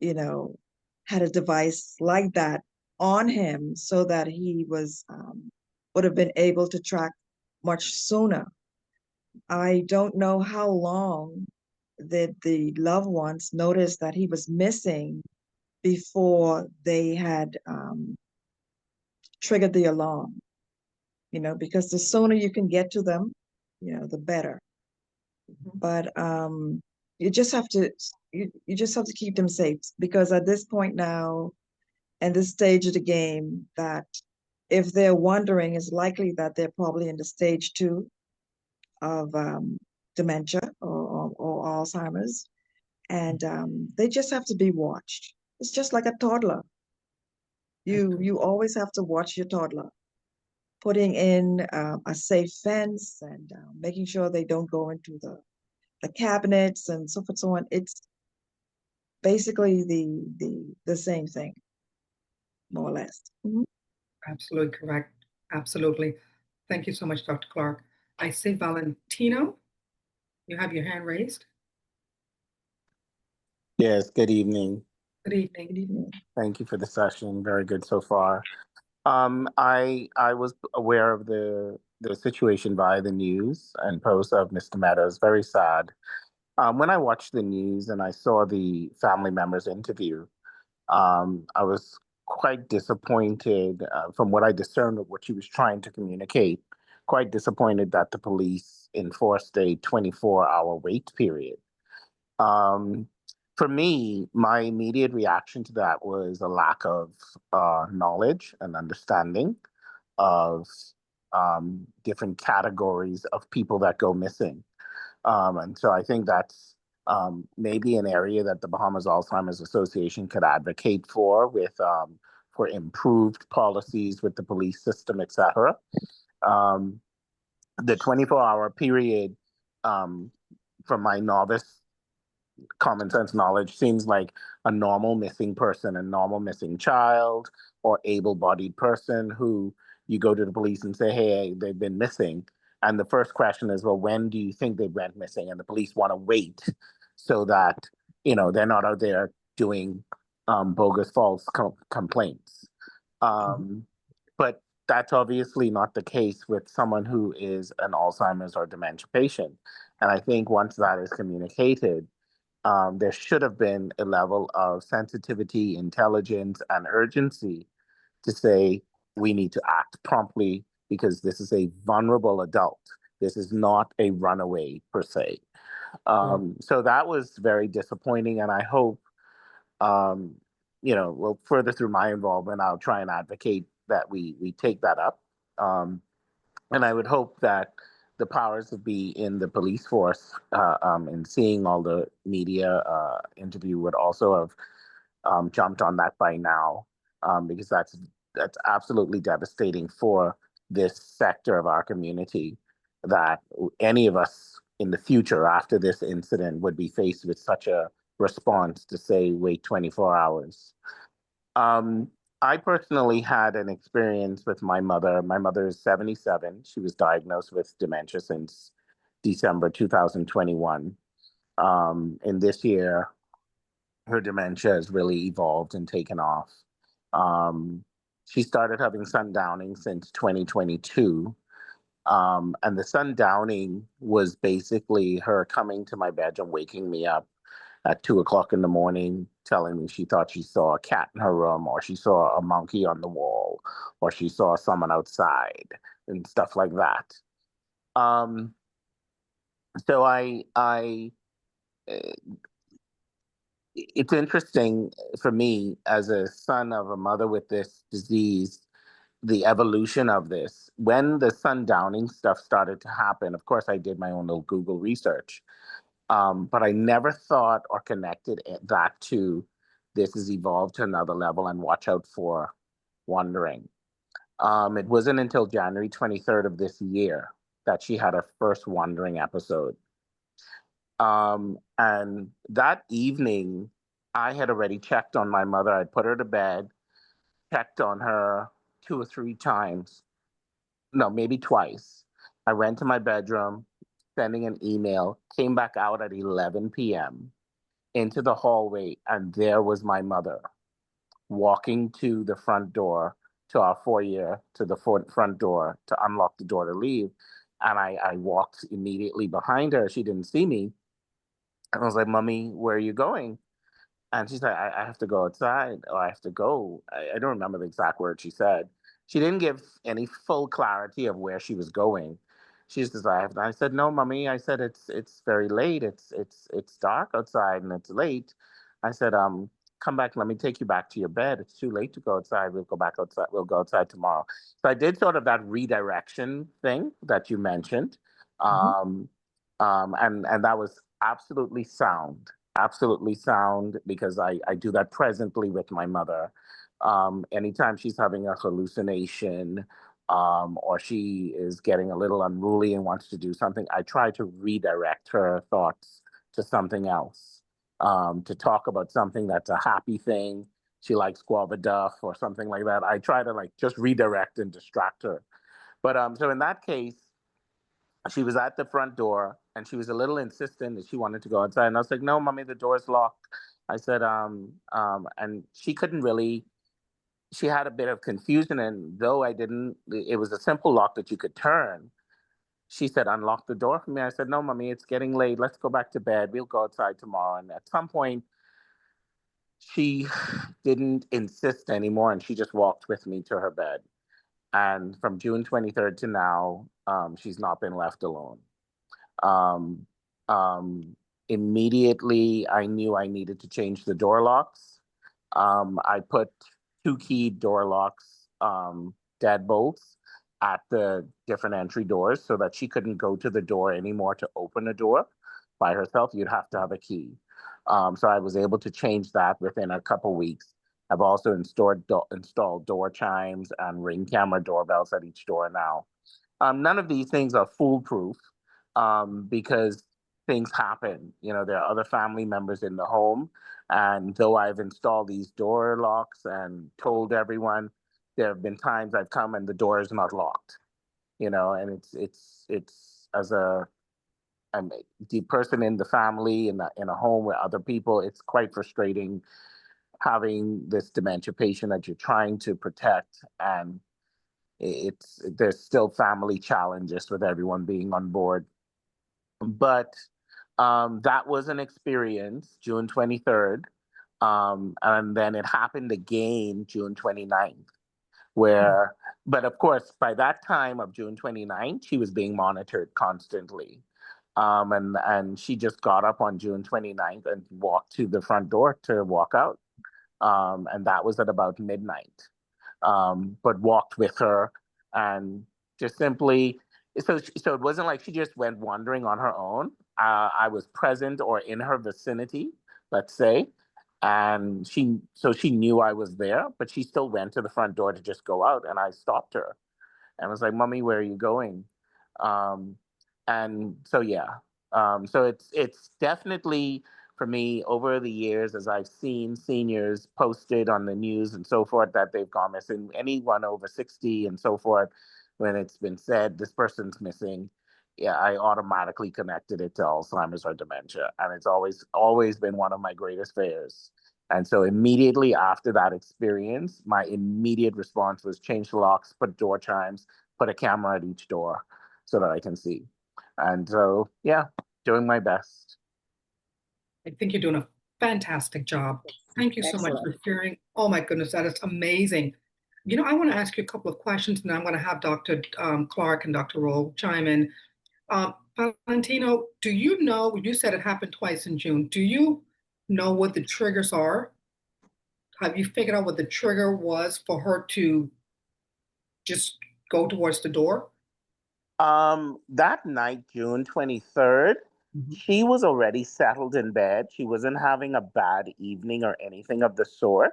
you know, had a device like that on him so that he would have been able to track much sooner. I don't know how long did the loved ones notice that he was missing before they had triggered the alarm, because the sooner you can get to them, the better. But you just have to you just have to keep them safe, because at this point now and this stage of the game, that if they're wondering, it's likely that they're probably in the stage 2 of dementia or Alzheimer's, and they just have to be watched. It's just like a toddler. You always have to watch your toddler, putting in a safe fence and making sure they don't go into the cabinets and so forth so on. It's basically the same thing, more or less. Absolutely correct. Absolutely. Thank you so much, Dr. Clark. I see Valentino, you have your hand raised. Yes, good evening. Good evening. Good evening. Thank you for the session. Very good so far. I was aware of the situation via the news and post of Mr. Meadows. Very sad. When I watched the news and I saw the family members interview, I was quite disappointed from what I discerned of what she was trying to communicate. Quite disappointed that the police enforced a 24-hour wait period. Um, for me, my immediate reaction to that was a lack of knowledge and understanding of different categories of people that go missing. And so I think that's maybe an area that the Bahamas Alzheimer's Association could advocate for improved policies with the police system, et cetera. The 24-hour period, from my novice common sense knowledge, seems like a normal missing person, a normal missing child or able-bodied person who you go to the police and say, hey, they've been missing. And the first question is, well, when do you think they went missing? And the police want to wait so that, they're not out there doing bogus false complaints. But that's obviously not the case with someone who is an Alzheimer's or dementia patient. And I think once that is communicated, there should have been a level of sensitivity, intelligence, and urgency to say we need to act promptly because this is a vulnerable adult. This is not a runaway per se. So that was very disappointing, and I hope, well, further through my involvement, I'll try and advocate that we take that up. And I would hope that the powers that be in the police force, and seeing all the media interview, would also have jumped on that by now, because that's absolutely devastating for this sector of our community, that any of us in the future after this incident would be faced with such a response to say, wait 24 hours. I personally had an experience with my mother. My mother is 77. She was diagnosed with dementia since December 2021. In this year, her dementia has really evolved and taken off. She started having sundowning since 2022. And the sundowning was basically her coming to my bedroom, waking me up at 2 o'clock in the morning, telling me she thought she saw a cat in her room, or she saw a monkey on the wall, or she saw someone outside, and stuff like that. So it's interesting for me as a son of a mother with this disease, the evolution of this. When the sundowning stuff started to happen, of course, I did my own little Google research, but I never thought or connected that to this has evolved to another level and watch out for wandering. It wasn't until January 23rd of this year that she had her first wandering episode. And that evening, I had already checked on my mother. I'd put her to bed, checked on her 2 or 3 times. No, maybe twice. I went to my bedroom, sending an email, came back out at 11 p.m. into the hallway, and there was my mother walking to the front door, to our foyer, to the front door to unlock the door to leave. And I walked immediately behind her. She didn't see me. And I was like, Mommy, where are you going? And she said, I have to go outside, or I have to go. I don't remember the exact word she said. She didn't give any full clarity of where she was going. She just said, I said, no, Mommy. I said, it's very late. It's dark outside and it's late. I said, come back. Let me take you back to your bed. It's too late to go outside. We'll go back outside. We'll go outside tomorrow. So I did sort of that redirection thing that you mentioned. Um, and that was absolutely sound, because I do that presently with my mother. Anytime she's having a hallucination, or she is getting a little unruly and wants to do something, I try to redirect her thoughts to something else, to talk about something that's a happy thing. She likes guava duff or something like that. I try to like just redirect and distract her. But so in that case, she was at the front door and she was a little insistent that she wanted to go outside. And I was like, no, Mommy, the door's locked. I said, and she couldn't really, she had a bit of confusion. And though it was a simple lock that you could turn. She said, unlock the door for me. I said, no, Mommy, it's getting late. Let's go back to bed. We'll go outside tomorrow. And at some point, she didn't insist anymore. And she just walked with me to her bed. And from June 23rd to now, she's not been left alone. Um, Immediately, I knew I needed to change the door locks. I put 2 key door locks, deadbolts, at the different entry doors so that she couldn't go to the door anymore to open a door by herself. You'd have to have a key. So I was able to change that within a couple weeks. I've also installed door chimes and Ring camera doorbells at each door now. None of these things are foolproof, because things happen. You know, there are other family members in the home. And though I've installed these door locks and told everyone, there have been times I've come and the door is not locked, and it's as the person in the family in a home with other people, it's quite frustrating having this dementia patient that you're trying to protect, and there's still family challenges with everyone being on board. But that was an experience, June 23rd. And then it happened again June 29th, where, but of course, by that time of June 29th, she was being monitored constantly. And she just got up on June 29th and walked to the front door to walk out. And that was at about midnight. But walked with her and just simply, so it wasn't like she just went wandering on her own. I was present or in her vicinity, let's say, and she knew I was there, but she still went to the front door to just go out, and I stopped her and was like, Mommy, where are you going? Um, and so yeah, so it's definitely, for me, over the years, as I've seen seniors posted on the news and so forth that they've gone missing, anyone over 60 and so forth, when it's been said this person's missing, yeah, I automatically connected it to Alzheimer's or dementia, and it's always been one of my greatest fears. And so immediately after that experience, my immediate response was change the locks, put door chimes, put a camera at each door so that I can see. And so, yeah, doing my best. I think you're doing a fantastic job. Thank you so much for sharing. Oh my goodness, that is amazing. I want to ask you a couple of questions, and I'm going to have Dr. Clark and Dr. Roll chime in. Valentino, do you know, you said it happened twice in June. Do you know what the triggers are? Have you figured out what the trigger was for her to just go towards the door? That night, June 23rd, she was already settled in bed. She wasn't having a bad evening or anything of the sort.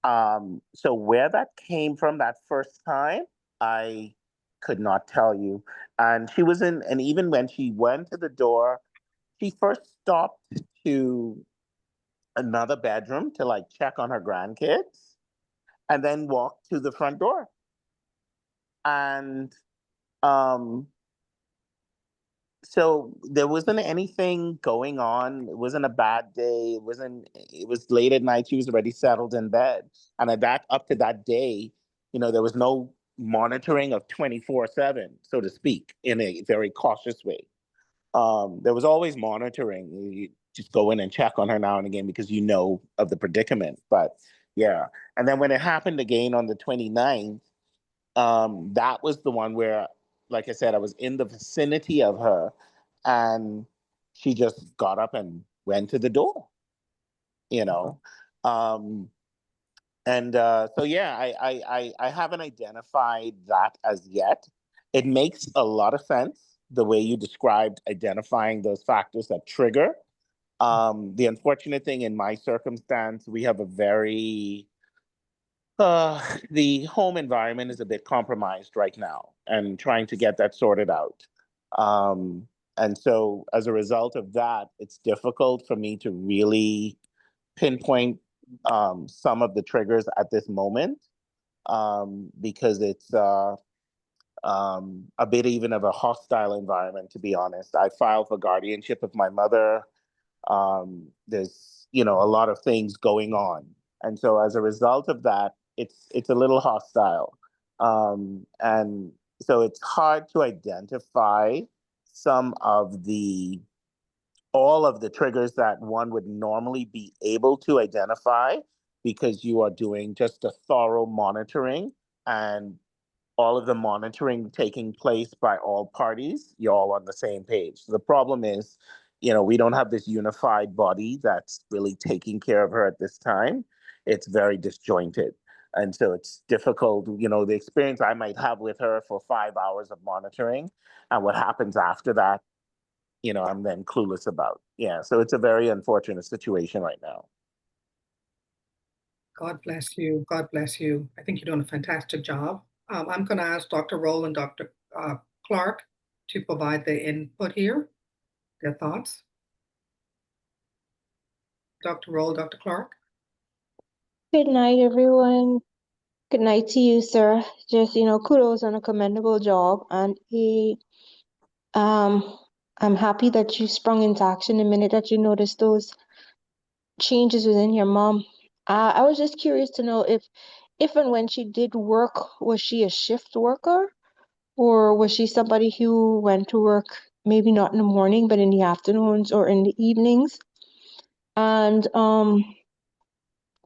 So where that came from that first time, I could not tell you. And she was in, and even when she went to the door, she first stopped to another bedroom to like check on her grandkids and then walked to the front door. And um so there wasn't anything going on. It wasn't a bad day. It was late at night. She was already settled in bed. And at that up to that day, there was no monitoring of 24/7, so to speak, in a very cautious way. There was always monitoring. You just go in and check on her now and again because you know of the predicament. But yeah. And then when it happened again on the 29th, that was the one where, like I said, I was in the vicinity of her and she just got up and went to the door, you know. Um, so yeah, I haven't identified that as yet. It makes a lot of sense the way you described identifying those factors that trigger. The unfortunate thing in my circumstance, we have a very the home environment is a bit compromised right now and trying to get that sorted out. And so as a result of that, it's difficult for me to really pinpoint some of the triggers at this moment because it's a bit even of a hostile environment, to be honest. I filed for guardianship of my mother. There's a lot of things going on, and so as a result of that, it's a little hostile, and so it's hard to identify some of the all of the triggers that one would normally be able to identify because you are doing just a thorough monitoring and all of the monitoring taking place by all parties, you're all on the same page. So the problem is, we don't have this unified body that's really taking care of her at this time. It's very disjointed. And so it's difficult, the experience I might have with her for 5 hours of monitoring and what happens after that, I'm then clueless about. Yeah. So it's a very unfortunate situation right now. God bless you. God bless you. I think you're doing a fantastic job. I'm going to ask Dr. Roll and Dr. Clark to provide the input here, their thoughts. Dr. Roll, Dr. Clark. Good night, everyone. Good night to you, sir. Just, kudos on a commendable job. And I'm happy that you sprung into action the minute that you noticed those changes within your mom. I was just curious to know if and when she did work, was she a shift worker or was she somebody who went to work maybe not in the morning, but in the afternoons or in the evenings? And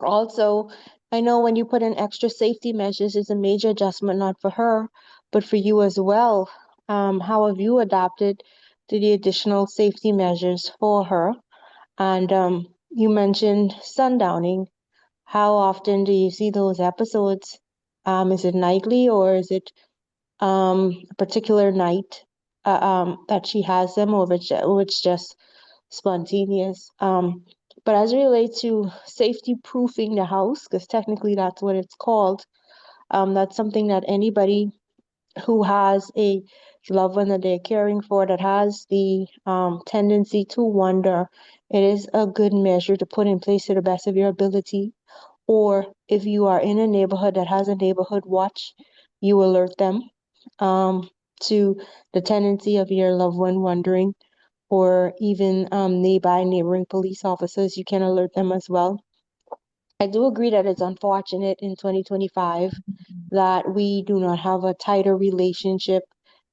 also, I know when you put in extra safety measures, it's a major adjustment, not for her, but for you as well. How have you adapted to the additional safety measures for her? And you mentioned sundowning. How often do you see those episodes? Is it nightly or is it a particular night that she has them, or which just spontaneous? But as it relates to safety proofing the house, because technically that's what it's called, that's something that anybody who has a loved one that they're caring for that has the tendency to wander, it is a good measure to put in place to the best of your ability. Or if you are in a neighborhood that has a neighborhood watch, you alert them to the tendency of your loved one wandering, or even nearby neighboring police officers, you can alert them as well. I do agree that it's unfortunate in 2025 that we do not have a tighter relationship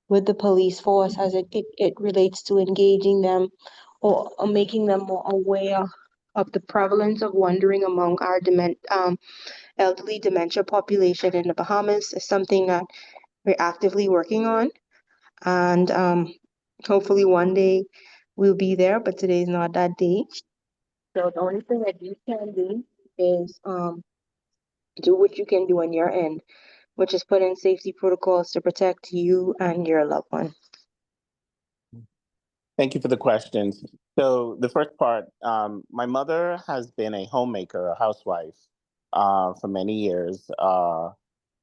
with the police force as it relates to engaging them or making them more aware of the prevalence of wandering among our elderly dementia population in the Bahamas. Is something that we're actively working on. And hopefully one day we'll be there, but today's not that day. So the only thing that you can do is do what you can do on your end, which is put in safety protocols to protect you and your loved one. Thank you for the questions. So the first part, my mother has been a homemaker, a housewife, for many years.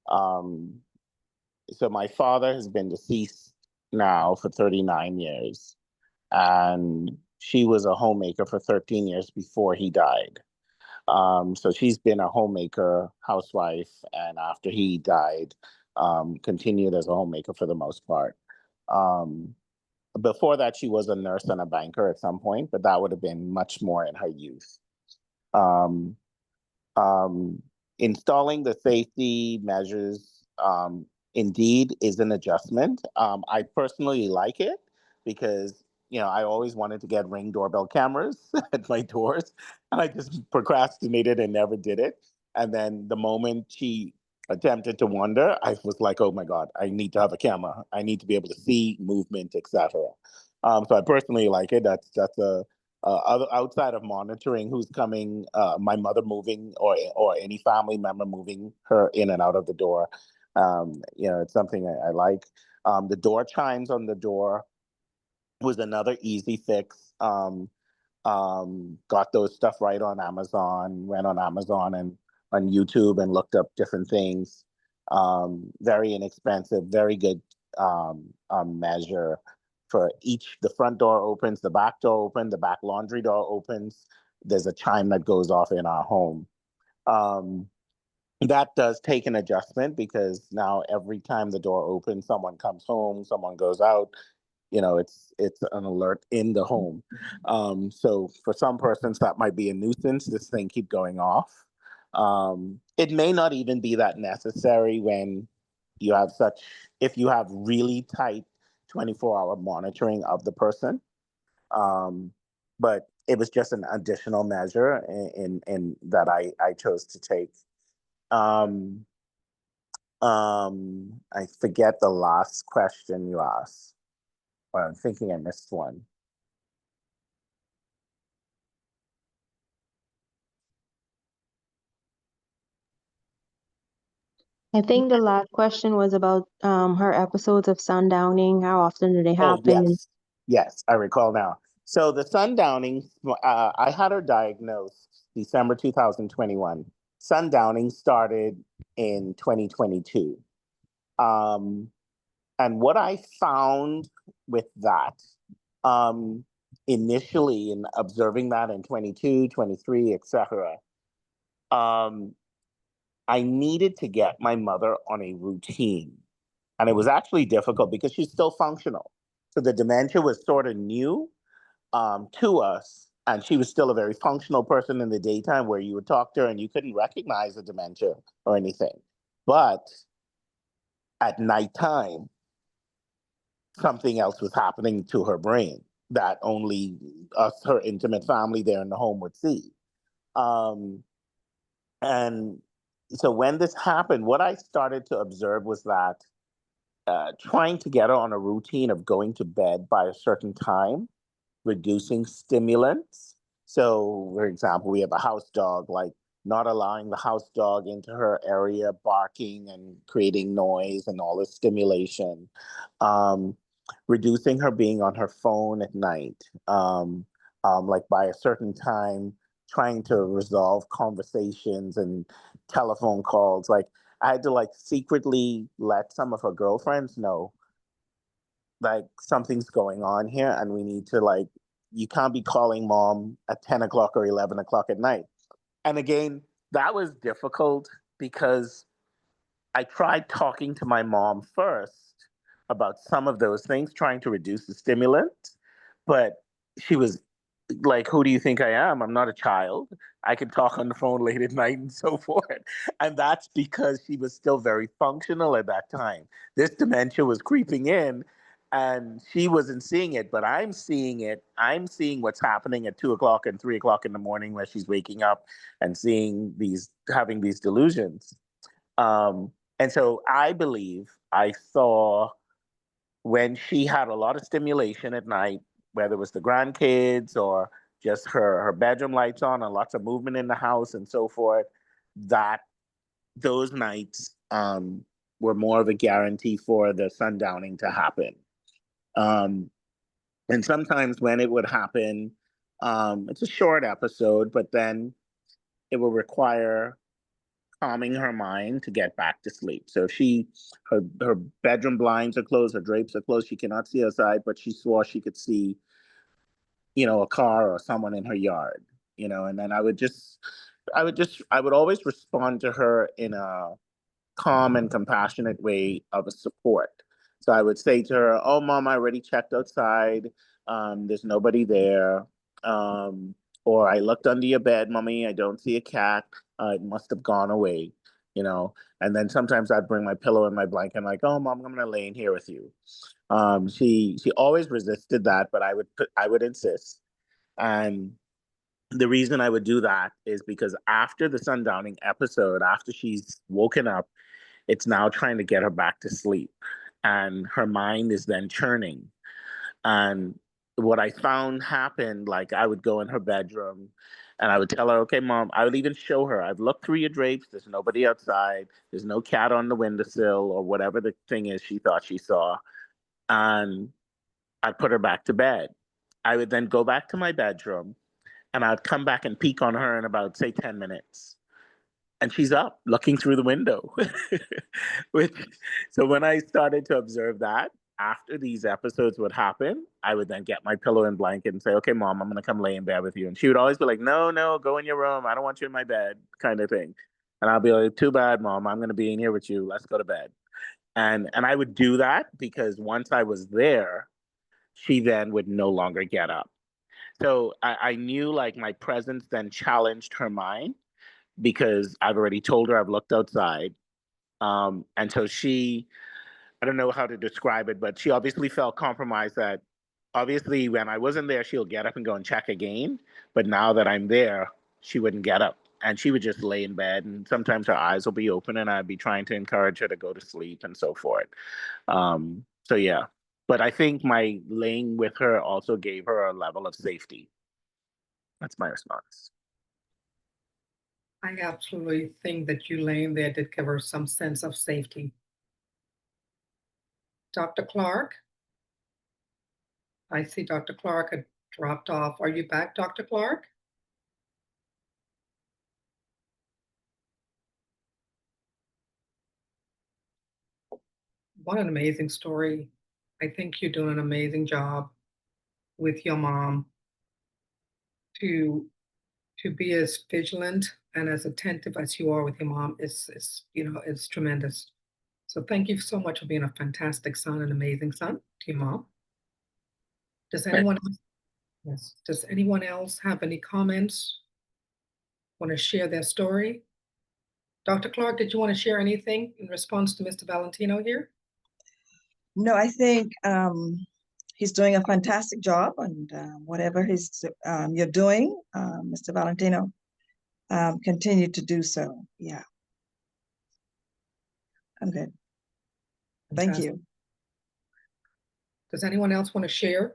Um, so my father has been deceased now for 39 years, and she was a homemaker for 13 years before he died. So she's been a homemaker, housewife, and after he died, continued as a homemaker for the most part. Um, Before that, she was a nurse and a banker at some point, but that would have been much more in her youth. Um, um, Installing the safety measures indeed is an adjustment. I personally like it because I always wanted to get Ring doorbell cameras at my doors, and I just procrastinated and never did it. And then the moment she attempted to wander, I was like, "Oh my God, I need to have a camera. I need to be able to see movement, etc." So I personally like it. That's a outside of monitoring who's coming, my mother moving or any family member moving her in and out of the door. It's something I like. The door chimes on the door was another easy fix. Got those stuff right on Amazon, went on Amazon and on YouTube and looked up different things. Very inexpensive, very good measure for each. The front door opens, the back door opens, the back laundry door opens. There's a chime that goes off in our home. That does take an adjustment because now every time the door opens, someone comes home, someone goes out. It's an alert in the home. So for some persons that might be a nuisance, this thing keep going off. It may not even be that necessary when you have if you have really tight 24-hour monitoring of the person. But it was just an additional measure in that I chose to take. I forget the last question you asked. Well, I'm thinking I missed one. I think the last question was about her episodes of sundowning. How often do they Oh, happen? yes, I recall now. So the sundowning, I had her diagnosed December 2021. Sundowning started in 2022. And what I found with that, initially in observing that in 22, 23, etc., I needed to get my mother on a routine. And it was actually difficult because she's still functional. So the dementia was sort of new to us. And she was still a very functional person in the daytime where you would talk to her and you couldn't recognize the dementia or anything. But at nighttime, something else was happening to her brain that only us, her intimate family there in the home would see. Um, and so when this happened, what I started to observe was that trying to get her on a routine of going to bed by a certain time, reducing stimulants. So, for example, we have a house dog, like not allowing the house dog into her area, barking and creating noise and all this stimulation. Um, Reducing her being on her phone at night, like by a certain time, trying to resolve conversations and telephone calls. Like I had to like secretly let some of her girlfriends know like something's going on here and we need to like you can't be calling mom at 10 o'clock or 11 o'clock at night. And again, that was difficult because I tried talking to my mom first about some of those things, trying to reduce the stimulant, but she was like, who do you think I am? I'm not a child. I can talk on the phone late at night and so forth. And that's because she was still very functional at that time. This dementia was creeping in and she wasn't seeing it, but I'm seeing it. I'm seeing what's happening at 2 o'clock and 3 o'clock in the morning where she's waking up and having these delusions. Um, and so I believe I saw when she had a lot of stimulation at night, whether it was the grandkids or just her bedroom lights on and lots of movement in the house and so forth, that those nights were more of a guarantee for the sundowning to happen. And sometimes when it would happen, it's a short episode, but then it will require calming her mind to get back to sleep. So if her bedroom blinds are closed, her drapes are closed, she cannot see outside, but she swore she could see, a car or someone in her yard, and then I would always respond to her in a calm and compassionate way of a support. So I would say to her, "Oh, mom, I already checked outside. There's nobody there." Or I looked under your bed, mommy. I don't see a cat. It must have gone away, you know. And then sometimes I'd bring my pillow and my blanket. And like, "Oh, mom, I'm gonna lay in here with you." She always resisted that, but I would insist. And the reason I would do that is because after the sundowning episode, after she's woken up, it's now trying to get her back to sleep. And her mind is then churning. And what I found happened, like I would go in her bedroom and I would tell her, "Okay, mom," I would even show her, "I've looked through your drapes. There's nobody outside. There's no cat on the windowsill," or whatever the thing is she thought she saw. And I'd put her back to bed. I would then go back to my bedroom and I'd come back and peek on her in about, say, 10 minutes. And she's up looking through the window. Which, so when I started to observe that, after these episodes would happen, I would then get my pillow and blanket and say, "Okay, mom, I'm going to come lay in bed with you." And she would always be like, "No, no, go in your room. I don't want you in my bed," kind of thing. And I'll be like, "Too bad, mom. I'm going to be in here with you. Let's go to bed." And I would do that because once I was there, she then would no longer get up. So I knew like my presence then challenged her mind because I've already told her I've looked outside. And so I don't know how to describe it, but she obviously felt compromised that obviously when I wasn't there, she'll get up and go and check again. But now that I'm there, she wouldn't get up and she would just lay in bed. And sometimes her eyes will be open and I'd be trying to encourage her to go to sleep and so forth. So yeah, but I think my laying with her also gave her a level of safety. That's my response. I absolutely think that you laying there did give her some sense of safety. Dr. Clark? I see Dr. Clark had dropped off. Are you back, Dr. Clark? What an amazing story. I think you're doing an amazing job with your mom to be as vigilant and as attentive as you are with your mom is tremendous. So thank you so much for being a fantastic son, an amazing son to your mom. Does anyone else, yes, does anyone else have any comments? Want to share their story? Dr. Clark, did you want to share anything in response to Mr. Valentino here? No, I think he's doing a fantastic job, and whatever you're doing, Mr. Valentino, continue to do so. Yeah, I'm good. Thank Fantastic. you. Does anyone else want to share?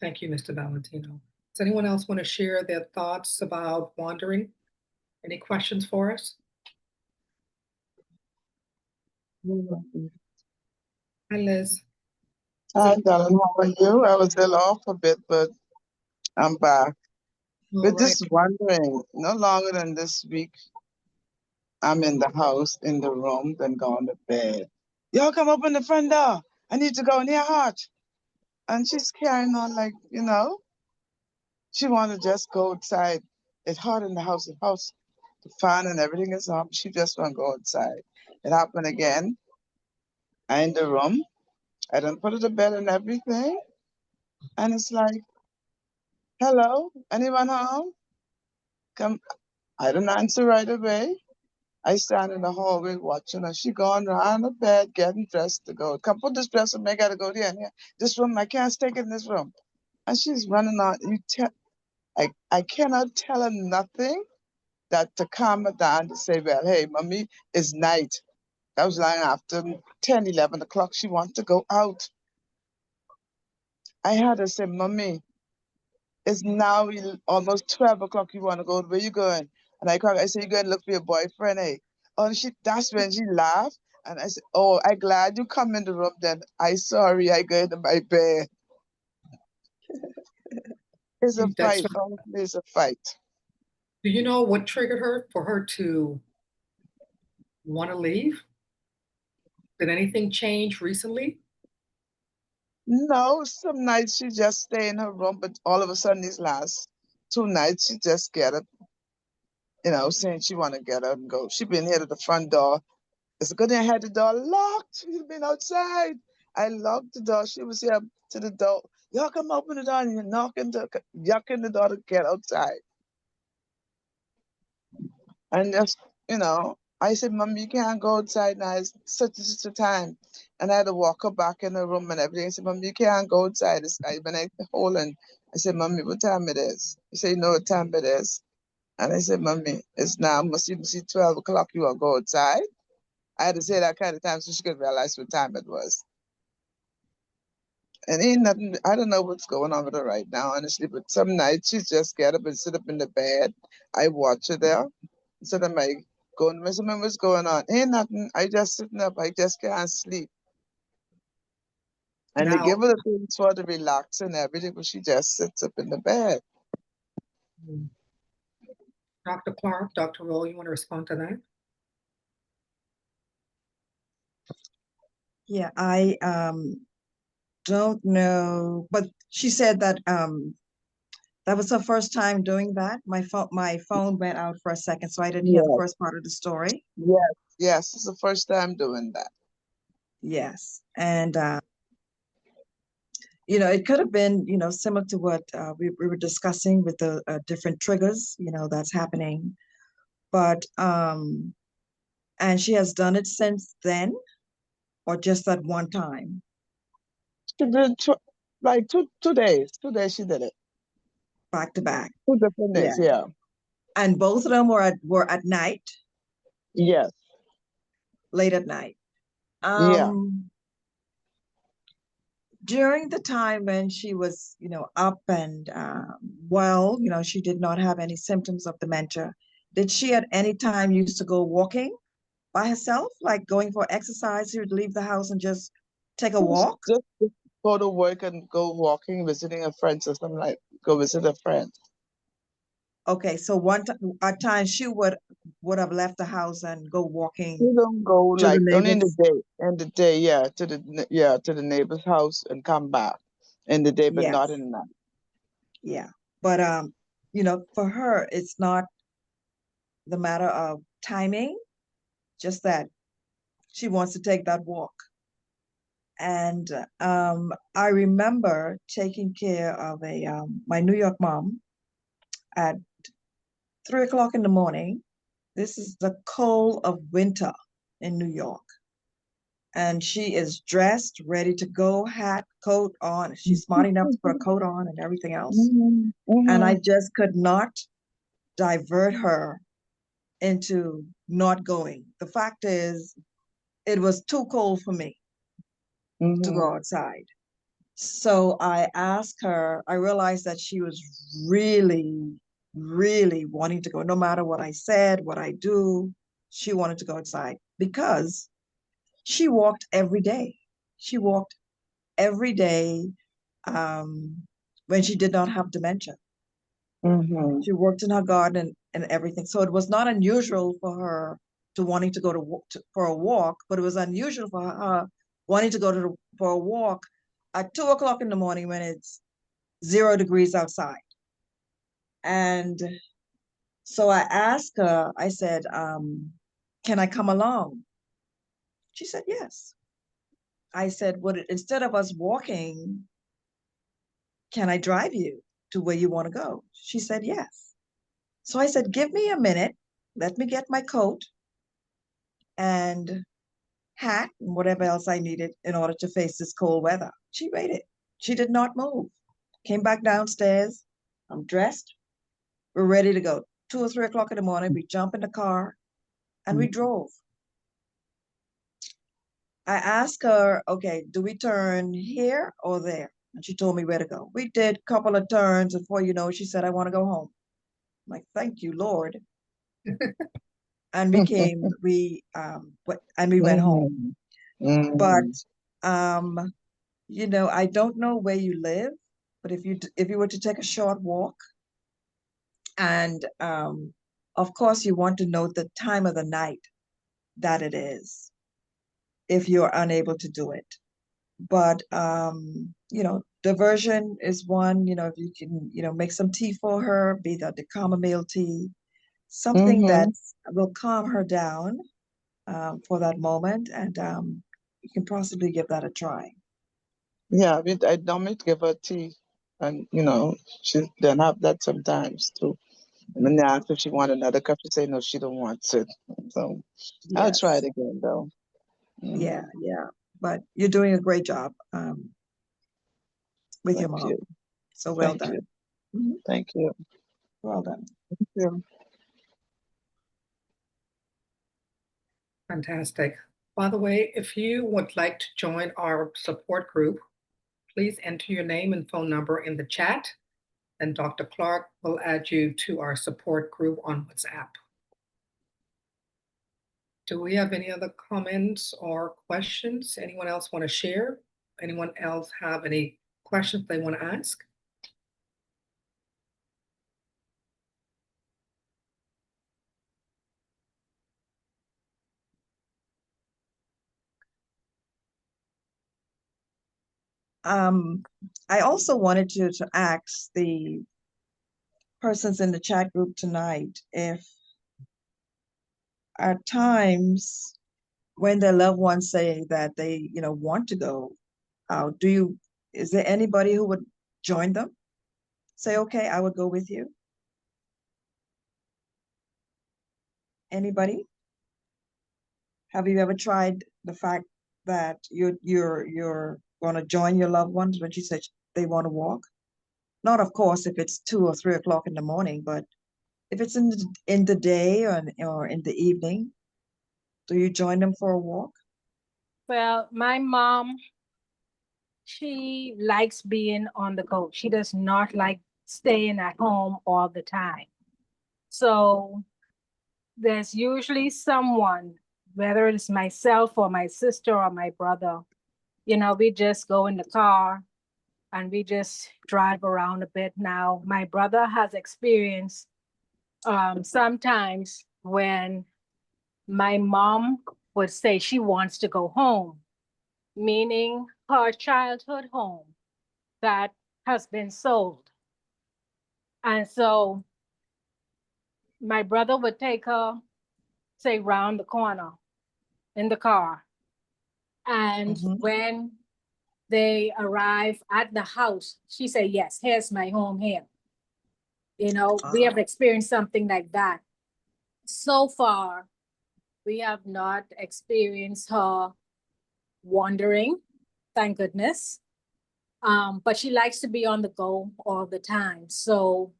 Thank you, Mr. Valentino. Does anyone else want to share their thoughts about wandering? Any questions for us? Hi, Liz. Hi, darling. How are you? I was ill off a bit, but I'm back. All But right. just wondering, no longer than this week, I'm in the house, in the room, then going to bed. Y'all come open the front door. I need to go near hot. And she's carrying on like, she want to just go outside. It's hot in the house. The fan and everything is on. She just want to go outside. It happened again. I in the room. I done put her to bed and everything. And it's like, "Hello, anyone home? Come." I don't answer right away. I stand in the hallway watching her. She gone around the bed, getting dressed to go. "Come put this dress on me. I gotta go there and here. This room, I can't stay in this room." And she's running on. I cannot tell her nothing that to calm her down to say, "Well, hey, mommy, it's night." That was long after 10, 11 o'clock. She wants to go out. I had to say, Mommy, it's now almost 12 o'clock. You want to go? Where you going? And I said, you going to look for your boyfriend, eh? Oh, and that's when she laughed. And I said, oh, I glad you come in the room then. I sorry, I go into my bed. It's a That's fight. Honestly, it's a fight. Do you know what triggered her for her to want to leave? Did anything change recently? No, some nights she just stay in her room, but all of a sudden these last 2 nights she just get up, saying she want to get up and go. She been here to the front door. It's a good thing I had the door locked. She's been outside. I locked the door. She was here to the door. Y'all come open the door and you're yucking the door to get outside. And just, I said, Mom, you can't go outside now. It's such a time. And I had to walk her back in the room and everything. I said, Mom, you can't go outside. When I hold and I said, Mommy, what time it is? She said, you know what time it is? And I said, Mommy, it's now, must you see 12 o'clock, you want to go outside? I had to say that kind of time so she could realize what time it was. And ain't nothing, I don't know what's going on with her right now, honestly, but some nights she just get up and sit up in the bed. I watch her there. So I'm like, going, Miss Woman, what's going on? Ain't nothing. I just sitting up. I just can't sleep. And they Now, give her the things for to relax and everything, but she just sits up in the bed. Dr. Clark, Dr. Roll, you want to respond to that? Yeah, I don't know, but she said that that was her first time doing that. My phone went out for a second, so I didn't hear the Yes, first part of the story. yes. It's the first time doing that. Yes, and it could have been, similar to what we were discussing with the different triggers, that's happening. But and she has done it since then, or just that one time, She did like 2 days. 2 days she did it. back to back. 2 different days, Yeah, yeah. and both of them were at night, Yes, late at night. yeah. During the time when she was, up and well, she did not have any symptoms of dementia. Did she at any time used to go walking by herself, like going for exercise? She would leave the house and just take a walk? Just go to work and go walking, visiting a friend or something like go visit a friend. Okay, so at times she would have left the house and go walking You don't go to the like only in the neighbors. day. In the day, yeah, to the neighbor's house and come back in the day, but not in Yes, the night. yeah. But for her, it's not the matter of timing, just that she wants to take that walk. And I remember taking care of my New York mom at 3 o'clock in the morning. This is the cold of winter in New York. And she is dressed, ready to go, hat, coat on. She's smart enough to put a coat on and everything else. Mhm, And I mhm, just could not divert her into not going. The fact is, it was too cold for me to mhm, go outside. So I realized that she was really, really wanting to go. No matter what I said, what I do, she wanted to go outside because she walked every day. She walked every day when she did not have dementia. mhm, She worked in her garden and everything. So it was not unusual for her to wanting to go for a walk, but it was unusual for her wanting to go for a walk at 2 o'clock in the morning when it's 0 degrees outside. And so I asked her, I said, can I come along? She said, yes. I said, instead of us walking, can I drive you to where you want to go? She said, yes. So I said, give me a minute. Let me get my coat and hat and whatever else I needed in order to face this cold weather. She waited. She did not move. Came back downstairs. I'm dressed. We're ready to go. 2 or 3 o'clock in the morning, we jump in the car and we drove. I asked her, okay, do we turn here or there? And she told me where to go. We did a couple of turns, and before you know, she said, "I want to go home." I'm like, "Thank you, Lord." And we went home. Mm-hmm. But I don't know where you live, but if you were to take a short walk, and of course you want to know the time of the night that it is, if you're unable to do it. But diversion is one. If you can, make some tea for her, be that the chamomile tea, something that will calm her down for that moment, and you can possibly give that a try. Yeah, I normally give her tea, and she then have that sometimes too. And then after she want another cup, she say no, she don't want it. So I'll try it Yes. again though. Yeah, Mhm. yeah. But you're doing a great job with your Thank mom. you, So well thank you, done. Mhm. thank you, Well done. thank you. Fantastic. By the way, if you would like to join our support group, please enter your name and phone number in the chat, and Dr. Clark will add you to our support group on WhatsApp. Do we have any other comments or questions? Anyone else want to share? Anyone else have any questions they want to ask? I also wanted to ask the persons in the chat group tonight if at times when their loved ones say that they, want to go out, is there anybody who would join them? Say, okay, I would go with you. Anybody? Have you ever tried the fact that you're going to join your loved ones when she said they want to walk? Not, of course, if it's 2 or 3 o'clock in the morning, but if it's in the day or in the evening, do you join them for a walk? Well, my mom, she likes being on the go. She does not like staying at home all the time. So there's usually someone, whether it's myself or my sister or my brother, we just go in the car and we just drive around a bit. Now, my brother has experienced sometimes when my mom would say she wants to go home, meaning her childhood home that has been sold. And so my brother would take her, say, round the corner in the car. And when they arrive at the house, she said, yes, here's my home here. We have experienced something like that. So far, we have not experienced her wandering, thank goodness. But she likes to be on the go all the time. So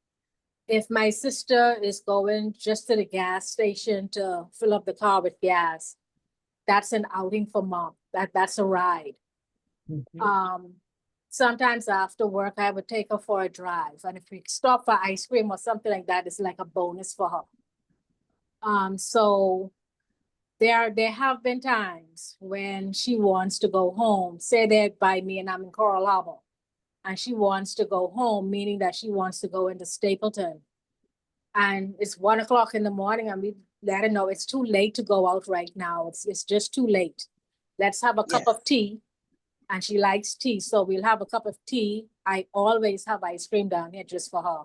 if my sister is going just to the gas station to fill up the car with gas, that's an outing for mom. That's a ride. Sometimes after work, I would take her for a drive. And if we stop for ice cream or something like that, it's like a bonus for her. So there have been times when she wants to go home, say they're by me and I'm in Coral Harbor, and she wants to go home, meaning that she wants to go into Stapleton. And it's 1 o'clock in the morning, and we let her know it's too late to go out right now. It's just too late. Let's have a cup of tea. And she likes tea, so we'll have a cup of tea. I always have ice cream down here just for her.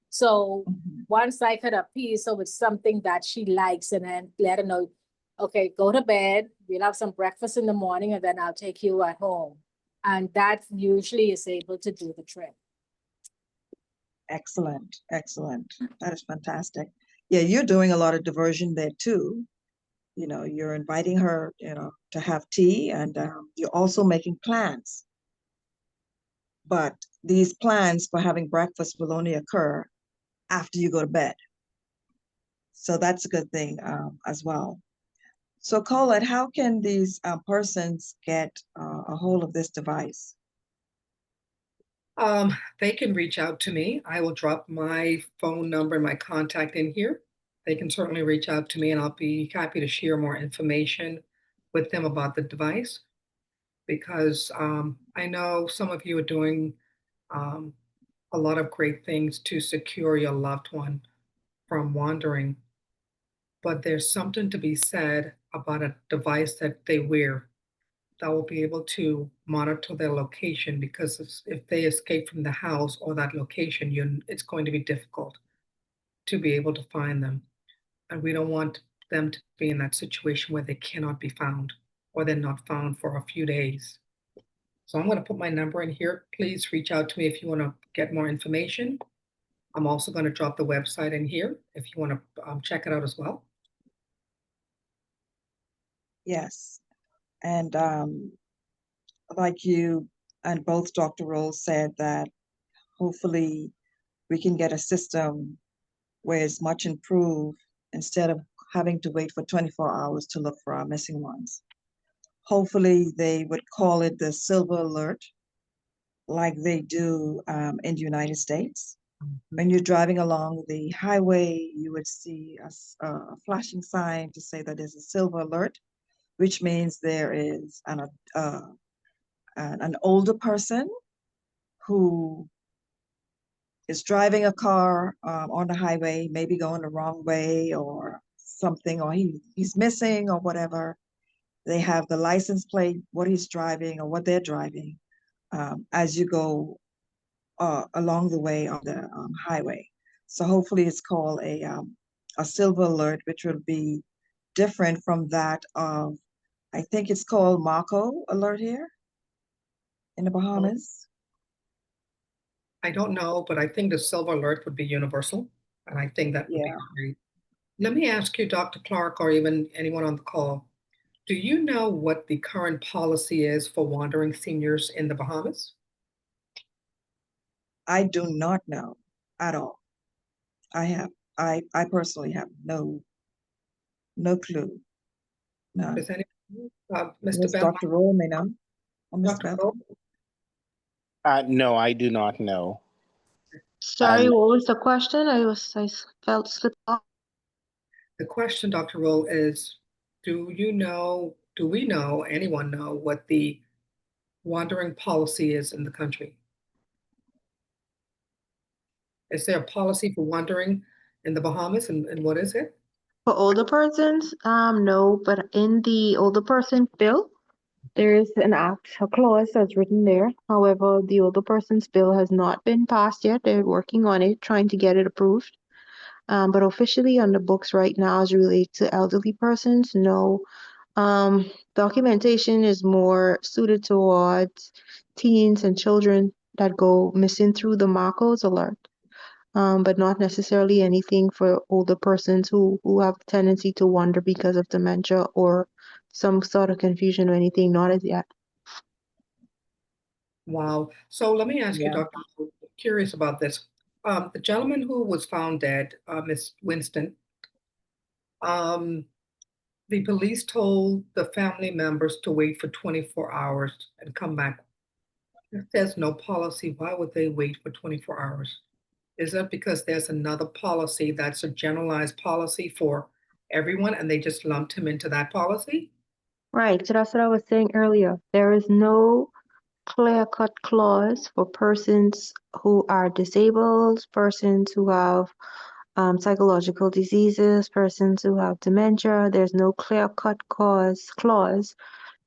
So once I could appease her with something that she likes, and then let her know, okay, go to bed, we'll have some breakfast in the morning, and then I'll take you at home. And that usually is able to do the trick. Excellent, excellent. That is fantastic. Yeah, you're doing a lot of diversion there too. You're inviting her, to have tea, and you're also making plans. But these plans for having breakfast will only occur after you go to bed. So that's a good thing as well. So Colette, how can these persons get a hold of this device? They can reach out to me. I will drop my phone number and my contact in here. They can certainly reach out to me and I'll be happy to share more information with them about the device because I know some of you are doing um, a lot of great things to secure your loved one from wandering, but there's something to be said about a device that they wear that will be able to monitor their location because if they escape from the house or that location, it's going to be difficult to be able to find them. And we don't want them to be in that situation where they cannot be found or they're not found for a few days. So I'm going to put my number in here. Please reach out to me if you want to get more information. I'm also going to drop the website in here if you want to check it out as well. Yes. And like you and both Dr. Rose said that hopefully we can get a system where it's much improved instead of having to wait for 24 hours to look for our missing ones. Hopefully they would call it the silver alert like they do in the United States. When you're driving along the highway, you would see a flashing sign to say that there's a silver alert, which means there is an older person who is driving a car on the highway, maybe going the wrong way or something, or he's missing or whatever. They have the license plate, what he's driving or what they're driving as you go along the way on the highway. So hopefully it's called a silver alert, which will be different from that of, I think it's called Marco alert here in the Bahamas. I don't know, but I think the silver alert would be universal. And I think that would be Yeah. great. Let me ask you, Dr. Clark, or even anyone on the call, do you know what the current policy is for wandering seniors in the Bahamas? I do not know at all. I personally have no clue. No. Does anyone, Mr. Yes, Ben, Dr. Roll may know. Or Mr. Dr. Bell. Rowe? No, I do not know. Sorry, what was the question? I felt slipped off. The question, Dr. Rowe, is do we know, anyone know what the wandering policy is in the country? Is there a policy for wandering in the Bahamas and what is it? For older persons, no, but in the older person bill, there is an act, a clause that's written there. However, the older person's bill has not been passed yet. They're working on it, trying to get it approved. But officially on the books right now as it relates to elderly persons, no. Documentation is more suited towards teens and children that go missing through the Marcos alert. But not necessarily anything for older persons who have a tendency to wander because of dementia or some sort of confusion or anything, not as yet. Wow. So let me ask you, Yeah. Dr. Rowe, curious about this. The gentleman who was found dead, Miss Winston, the police told the family members to wait for 24 hours and come back. If there's no policy, why would they wait for 24 hours? Is that because there's another policy that's a generalized policy for everyone and they just lumped him into that policy? Right, so that's what I was saying earlier. There is no clear-cut clause for persons who are disabled, persons who have psychological diseases, persons who have dementia. There's no clear-cut clause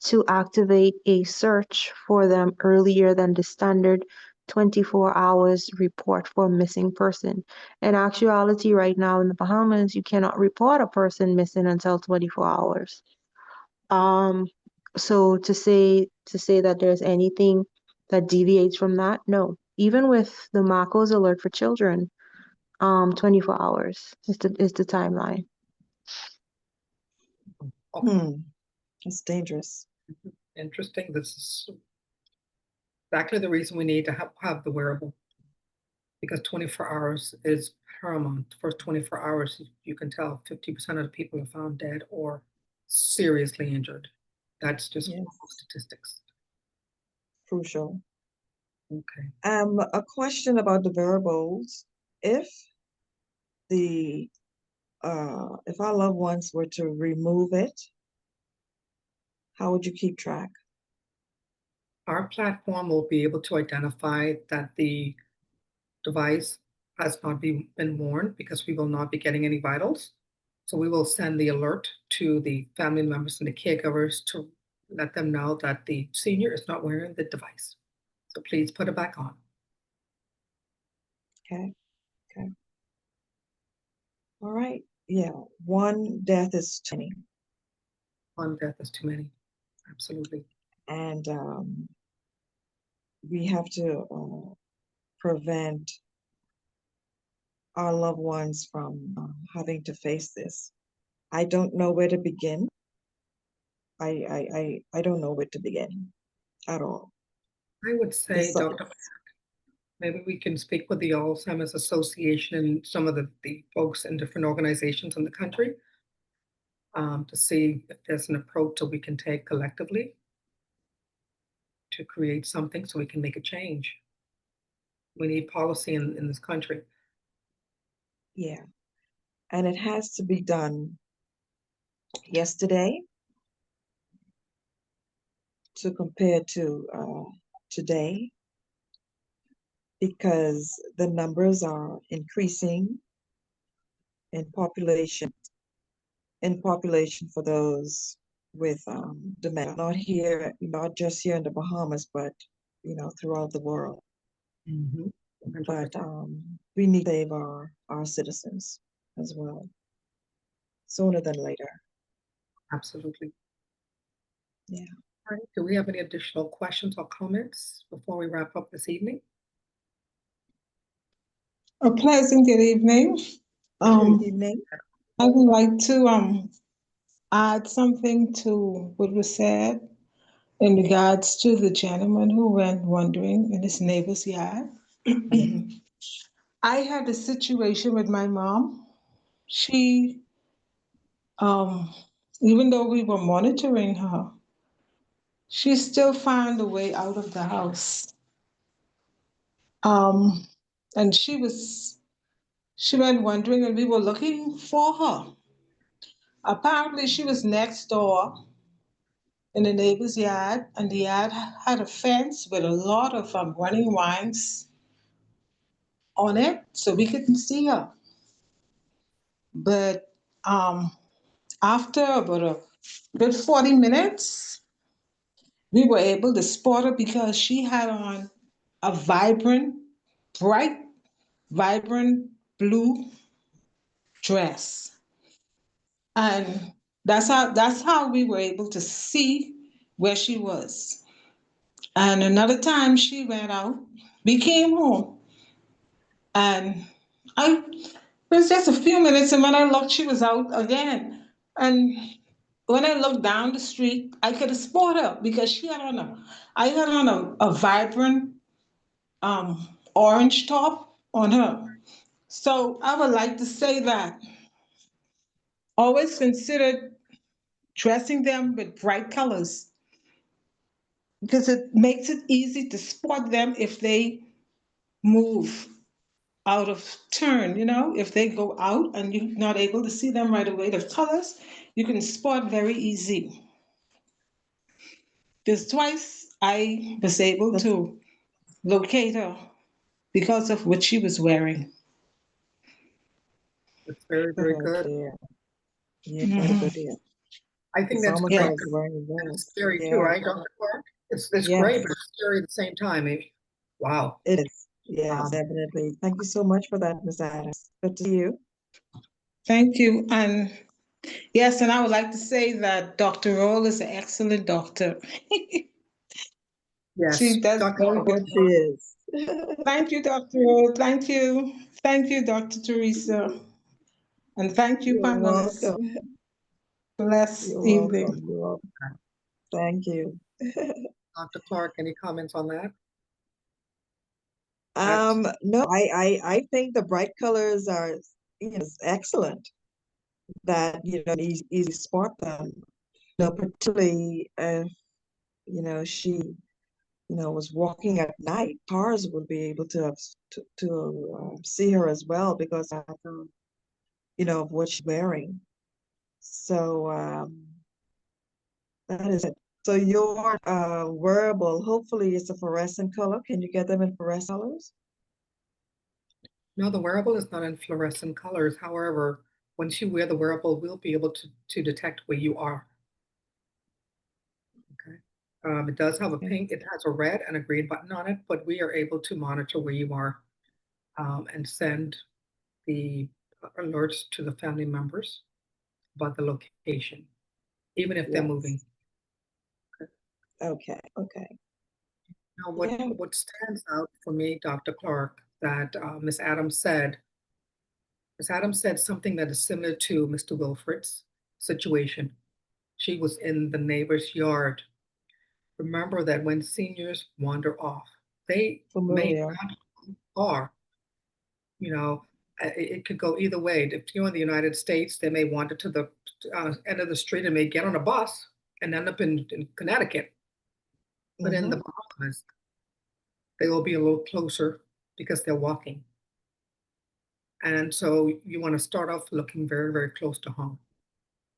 to activate a search for them earlier than the standard 24 hours report for a missing person. In actuality, right now in the Bahamas, you cannot report a person missing until 24 hours. So to say that there's anything that deviates from that, no. Even with the Marcos alert for children, 24 hours is the timeline. It's dangerous. Interesting. This is exactly the reason we need to have the wearable because 24 hours is paramount. For 24 hours, you can tell 50% of the people are found dead or seriously injured. That's just Yes. statistics. Crucial. Okay. A question about the variables. If the if our loved ones were to remove it, how would you keep track? Our platform will be able to identify that the device has not been worn because we will not be getting any vitals. So we will send the alert to the family members and the caregivers to let them know that the senior is not wearing the device. So please put it back on. Okay. Okay. All right. Yeah. One death is too many. One death is too many. Absolutely. And we have to prevent our loved ones from having to face this. I don't know where to begin. I don't know where to begin at all. I would say, Dr. Maybe we can speak with the Alzheimer's Association and some of the folks in different organizations in the country to see if there's an approach that we can take collectively to create something so we can make a change. We need policy in this country. Yeah. And it has to be done yesterday to compare to today, because the numbers are increasing in population for those with dementia, not just here in the Bahamas, but throughout the world. Mhm. But we need to save our citizens as well, sooner than later. Absolutely. Yeah. All right. Do we have any additional questions or comments before we wrap up this evening? A pleasant good evening. Good evening. I would like to add something to what was said in regards to the gentleman who went wandering in his neighbor's yard. I had a situation with my mom. She, even though we were monitoring her, she still found a way out of the house. And she went wandering and we were looking for her. Apparently she was next door in the neighbor's yard, and the yard had a fence with a lot of running vines on it, so we couldn't see her. But after about a good 40 minutes, we were able to spot her because she had on a bright, vibrant blue dress. And that's how we were able to see where she was. And another time she went out, we came home, and it was just a few minutes, and when I looked, she was out again. And when I looked down the street, I could have spot her because I had on a vibrant orange top on her. So I would like to say that always consider dressing them with bright colors because it makes it easy to spot them if they move out of turn, if they go out and you're not able to see them right away, the colors you can spot very easy. Because twice I was able to locate her because of what she was wearing. That's very, very good. Yeah, very good. Yeah. I think It's that's almost great. like wearing a And it's vest. scary too, right, Dr. Clark? It's Yes. great, but it's scary at the same time. Wow. It is. Yes, definitely. Thank you so much for that, Ms. Adams. Good to see you. Thank you. And yes, and I would like to say that Dr. Roll is an excellent doctor. Yes. She does very good. She is. Thank you, Dr. Roll. Thank you. Thank you, Dr. Teresa. And thank you, You're panelists. welcome. Blessed You're evening. welcome. You're welcome. Thank you. Dr. Clark, any comments on that? No, I think the bright colors are excellent. That easy spot them. Particularly if she was walking at night, cars would be able to see her as well because of what she's wearing. So that is it. So your wearable, hopefully it's a fluorescent color. Can you get them in fluorescent colors? No, the wearable is not in fluorescent colors. However, once you wear the wearable, we'll be able to detect where you are. Okay. It does have a pink, it has a red and a green button on it, but we are able to monitor where you are and send the alerts to the family members about the location, even if they're moving. Okay. Now, Yeah. what stands out for me, Dr. Clark, that Ms. Adams said something that is similar to Mr. Wilfred's situation. She was in the neighbor's yard. Remember that when seniors wander off, they may Familiar. not go far. It could go either way. If you're in the United States, they may wander to the end of the street and may get on a bus and end up in Connecticut. But in the Bahamas, they will be a little closer because they're walking. And so you want to start off looking very, very close to home.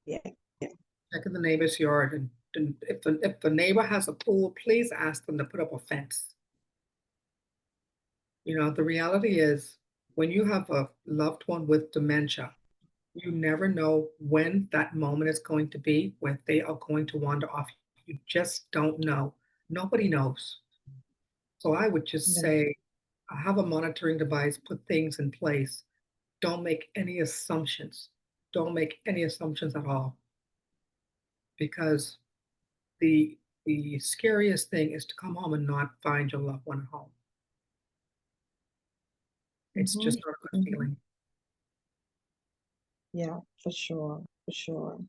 Yeah. Check in the neighbor's yard. And if the neighbor has a pool, please ask them to put up a fence. The reality is when you have a loved one with dementia, you never know when that moment is going to be, when they are going to wander off. You just don't know. Nobody knows. So I would just say, have a monitoring device, put things in place. Don't make any assumptions. Don't make any assumptions at all. Because the scariest thing is to come home and not find your loved one at home. It's just not a good feeling. Yeah, for sure.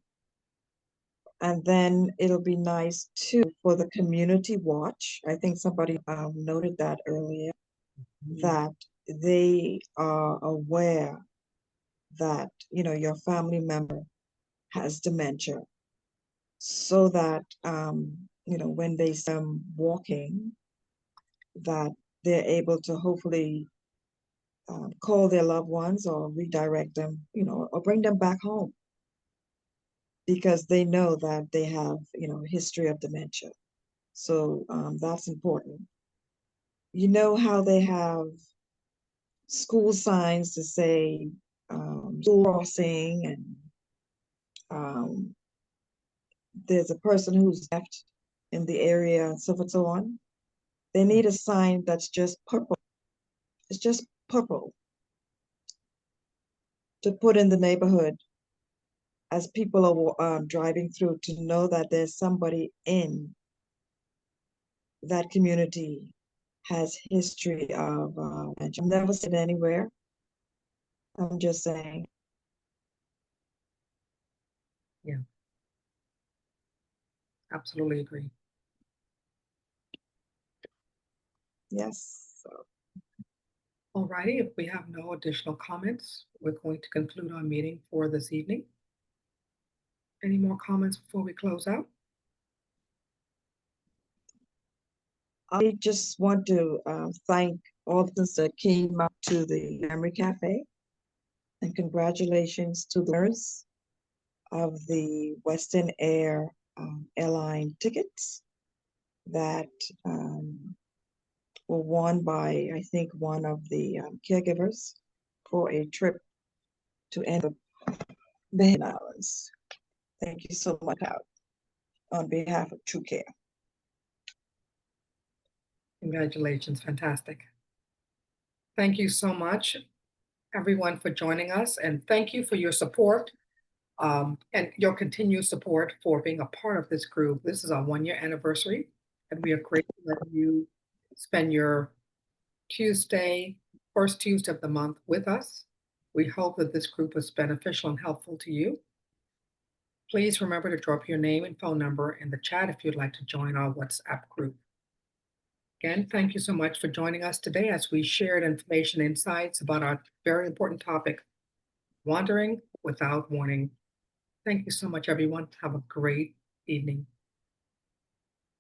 And then it'll be nice too for the community watch. I think somebody noted that earlier, that they are aware that, your family member has dementia, so that, when they see them walking, that they're able to hopefully call their loved ones or redirect them, or bring them back home, because they know that they have, a history of dementia. So that's important. You know how they have school signs to say school crossing, and there's a person who's left in the area, so forth, so on. They need a sign that's just purple. It's just purple to put in the neighborhood as people are driving through, to know that there's somebody in that community has history of I've never seen it anywhere. I'm just saying. Yeah. Absolutely agree. Yes. All righty, if we have no additional comments, we're going to conclude our meeting for this evening. Any more comments before we close out? I just want to thank all those that came up to the Memory Cafe, and congratulations to the winners of the Western Air airline tickets that were won by, I think, one of the caregivers for a trip to end the Bahamas Islands. Thank you so much out on behalf of True Care. Congratulations, fantastic. Thank you so much, everyone, for joining us, and thank you for your support and your continued support for being a part of this group. This is our 1-year anniversary, and we are grateful that you spend your first Tuesday of the month with us. We hope that this group was beneficial and helpful to you. Please remember to drop your name and phone number in the chat if you'd like to join our WhatsApp group. Again, thank you so much for joining us today as we shared information and insights about our very important topic, wandering without warning. Thank you so much, everyone. Have a great evening.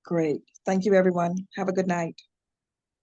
Great. Thank you, everyone. Have a good night.